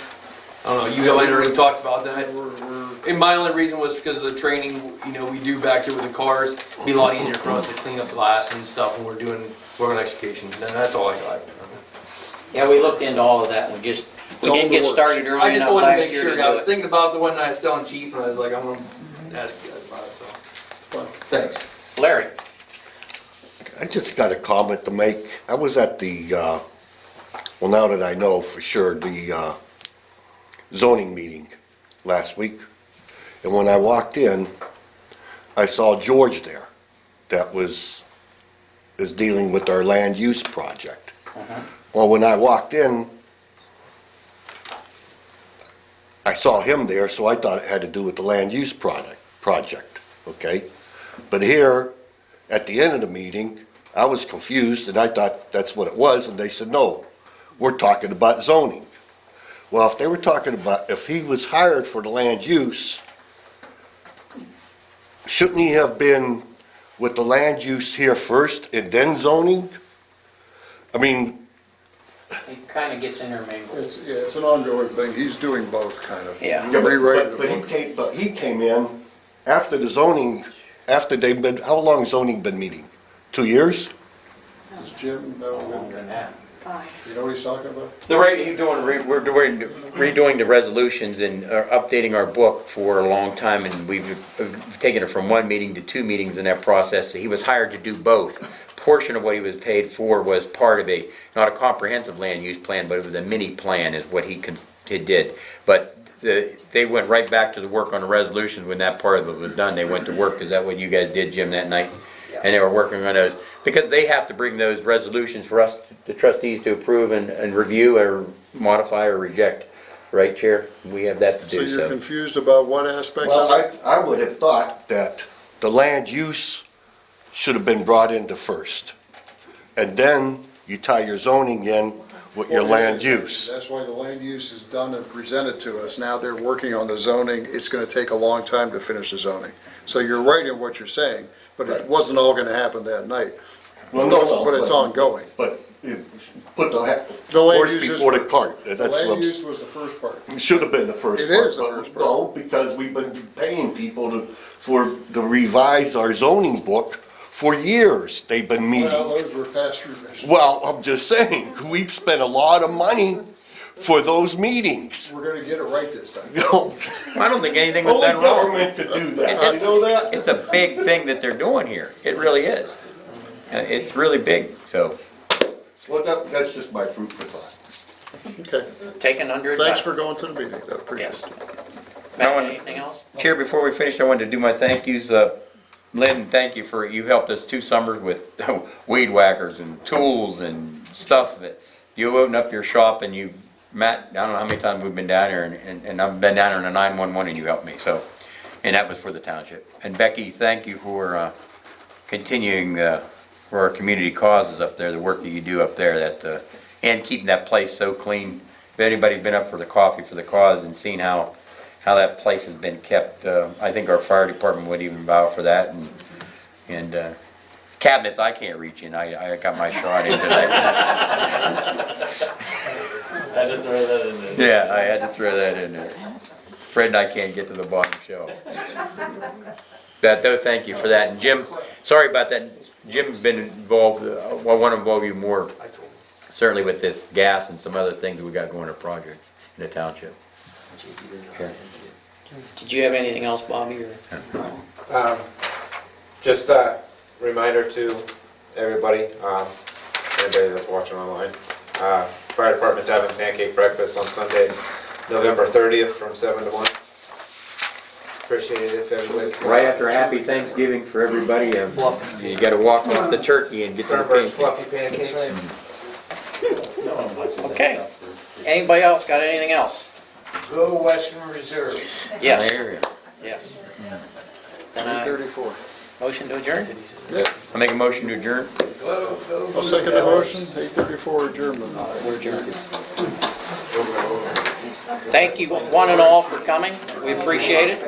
I don't know, you guys already talked about that. And my only reason was because of the training, we do back here with the cars. It'd be a lot easier for us to clean up glass and stuff when we're doing work on execution. And that's all I got. Yeah, we looked into all of that, and we didn't get started I early just enough wanted to last make year sure, to I do was it. thinking about the one that I was selling cheap, and I was like, I'm going to ask you guys about it, so. Thanks. Larry? I just got a comment to make. I was at the, well, now that I know for sure, the zoning meeting last week. And when I walked in, I saw George there that is dealing with our land use project. Well, when I walked in, I saw him there, so I thought it had to do with the land use project, okay? But here, at the end of the meeting, I was confused, and I thought that's what it was, and they said, no, we're talking about zoning. Well, if they were talking about, if he was hired for the land use, shouldn't he have been with the land use here first and then zoning? I mean, It kind of gets intermingled. It's an ongoing thing. He's doing both, kind of. Yeah. but he came in after the zoning, after they've been, how long zoning been meeting? 2 years? Does Jim know? Longer than that. You know what he's talking about? We're redoing the resolutions and updating our book for a long time, and we've taken it from one meeting to two meetings in that process. He was hired to do both. Portion of what he was paid for was part of not a comprehensive land use plan, but it was a mini plan is what he did. But they went right back to the work on the resolutions when that part of it was done. They went to work. Is that what you guys did, Jim, that night? Yeah. And they were working on those, because they have to bring those resolutions for us, the trustees, to approve and review or modify or reject. Right, Chair? We have that to do. So you're confused about what aspect? Well, I would have thought that the land use should have been brought into first. And then you tie your zoning in with your land use. That's why the land use is done and presented to us. Now they're working on the zoning. It's going to take a long time to finish the zoning. So you're right in what you're saying, but it wasn't all going to happen that night. Well, no, But it's ongoing. But put the land horse use is- before the cart. The That's land what use was the first part. it should have been the first part. It is the but first part. No, because we've been paying people to revise our zoning book for years. They've been meeting. Well, those were past revisions. Well, I'm just saying, we've spent a lot of money for those meetings. We're going to get it right this time. No, I don't think anything was only done wrong. government could do that. You know that? It's a big thing that they're doing here. It really is. It's really big, so. Well, that's just my fruit for thought. Okay. Taken under Thanks advisement. for going to the meeting. I appreciate Yes. it. Matt, anything else? Chair, before we finish, I wanted to do my thank yous. Lynn, thank you for, you helped us 2 summers with weed whackers and tools and stuff that you opened up your shop and you, Matt, I don't know how many times we've been down here and I've been down here in a 911 and you helped me, so, and that was for the township. And Becky, thank you for continuing for our community causes up there, the work that you do up there, that and keeping that place so clean. If anybody's been up for the Coffee for the Cause and seen how that place has been kept, I think our fire department would even vow for that. And cabinets I can't reach in. I got my shot in tonight. Had to throw that in there. Yeah, I had to throw that in there. Fred and I can't get to the bottom shelf. But though, thank you for that. And Jim, sorry about that. Jim's been involved. I want to involve you more, certainly with this gas and some other things that we got going in a project in the township. Okay. Did you have anything else, Bobby? Or? Just a reminder to everybody, anybody that's watching online, fire department's having pancake breakfast on Sunday, November 30th from 7 to 1. Appreciate it if everybody... Right after Happy Thanksgiving for everybody, you got to walk off the turkey and get to the Sternberg's pancakes. fluffy pancakes. Okay. Anybody else got anything else? Go Western Reserve. Yes. There you go. Yes. 8:34. Motion to adjourn? I make a motion to adjourn. I'll second the motion. 8:34 adjournment. We're adjourned. Thank you, one and all, for coming. We appreciate it.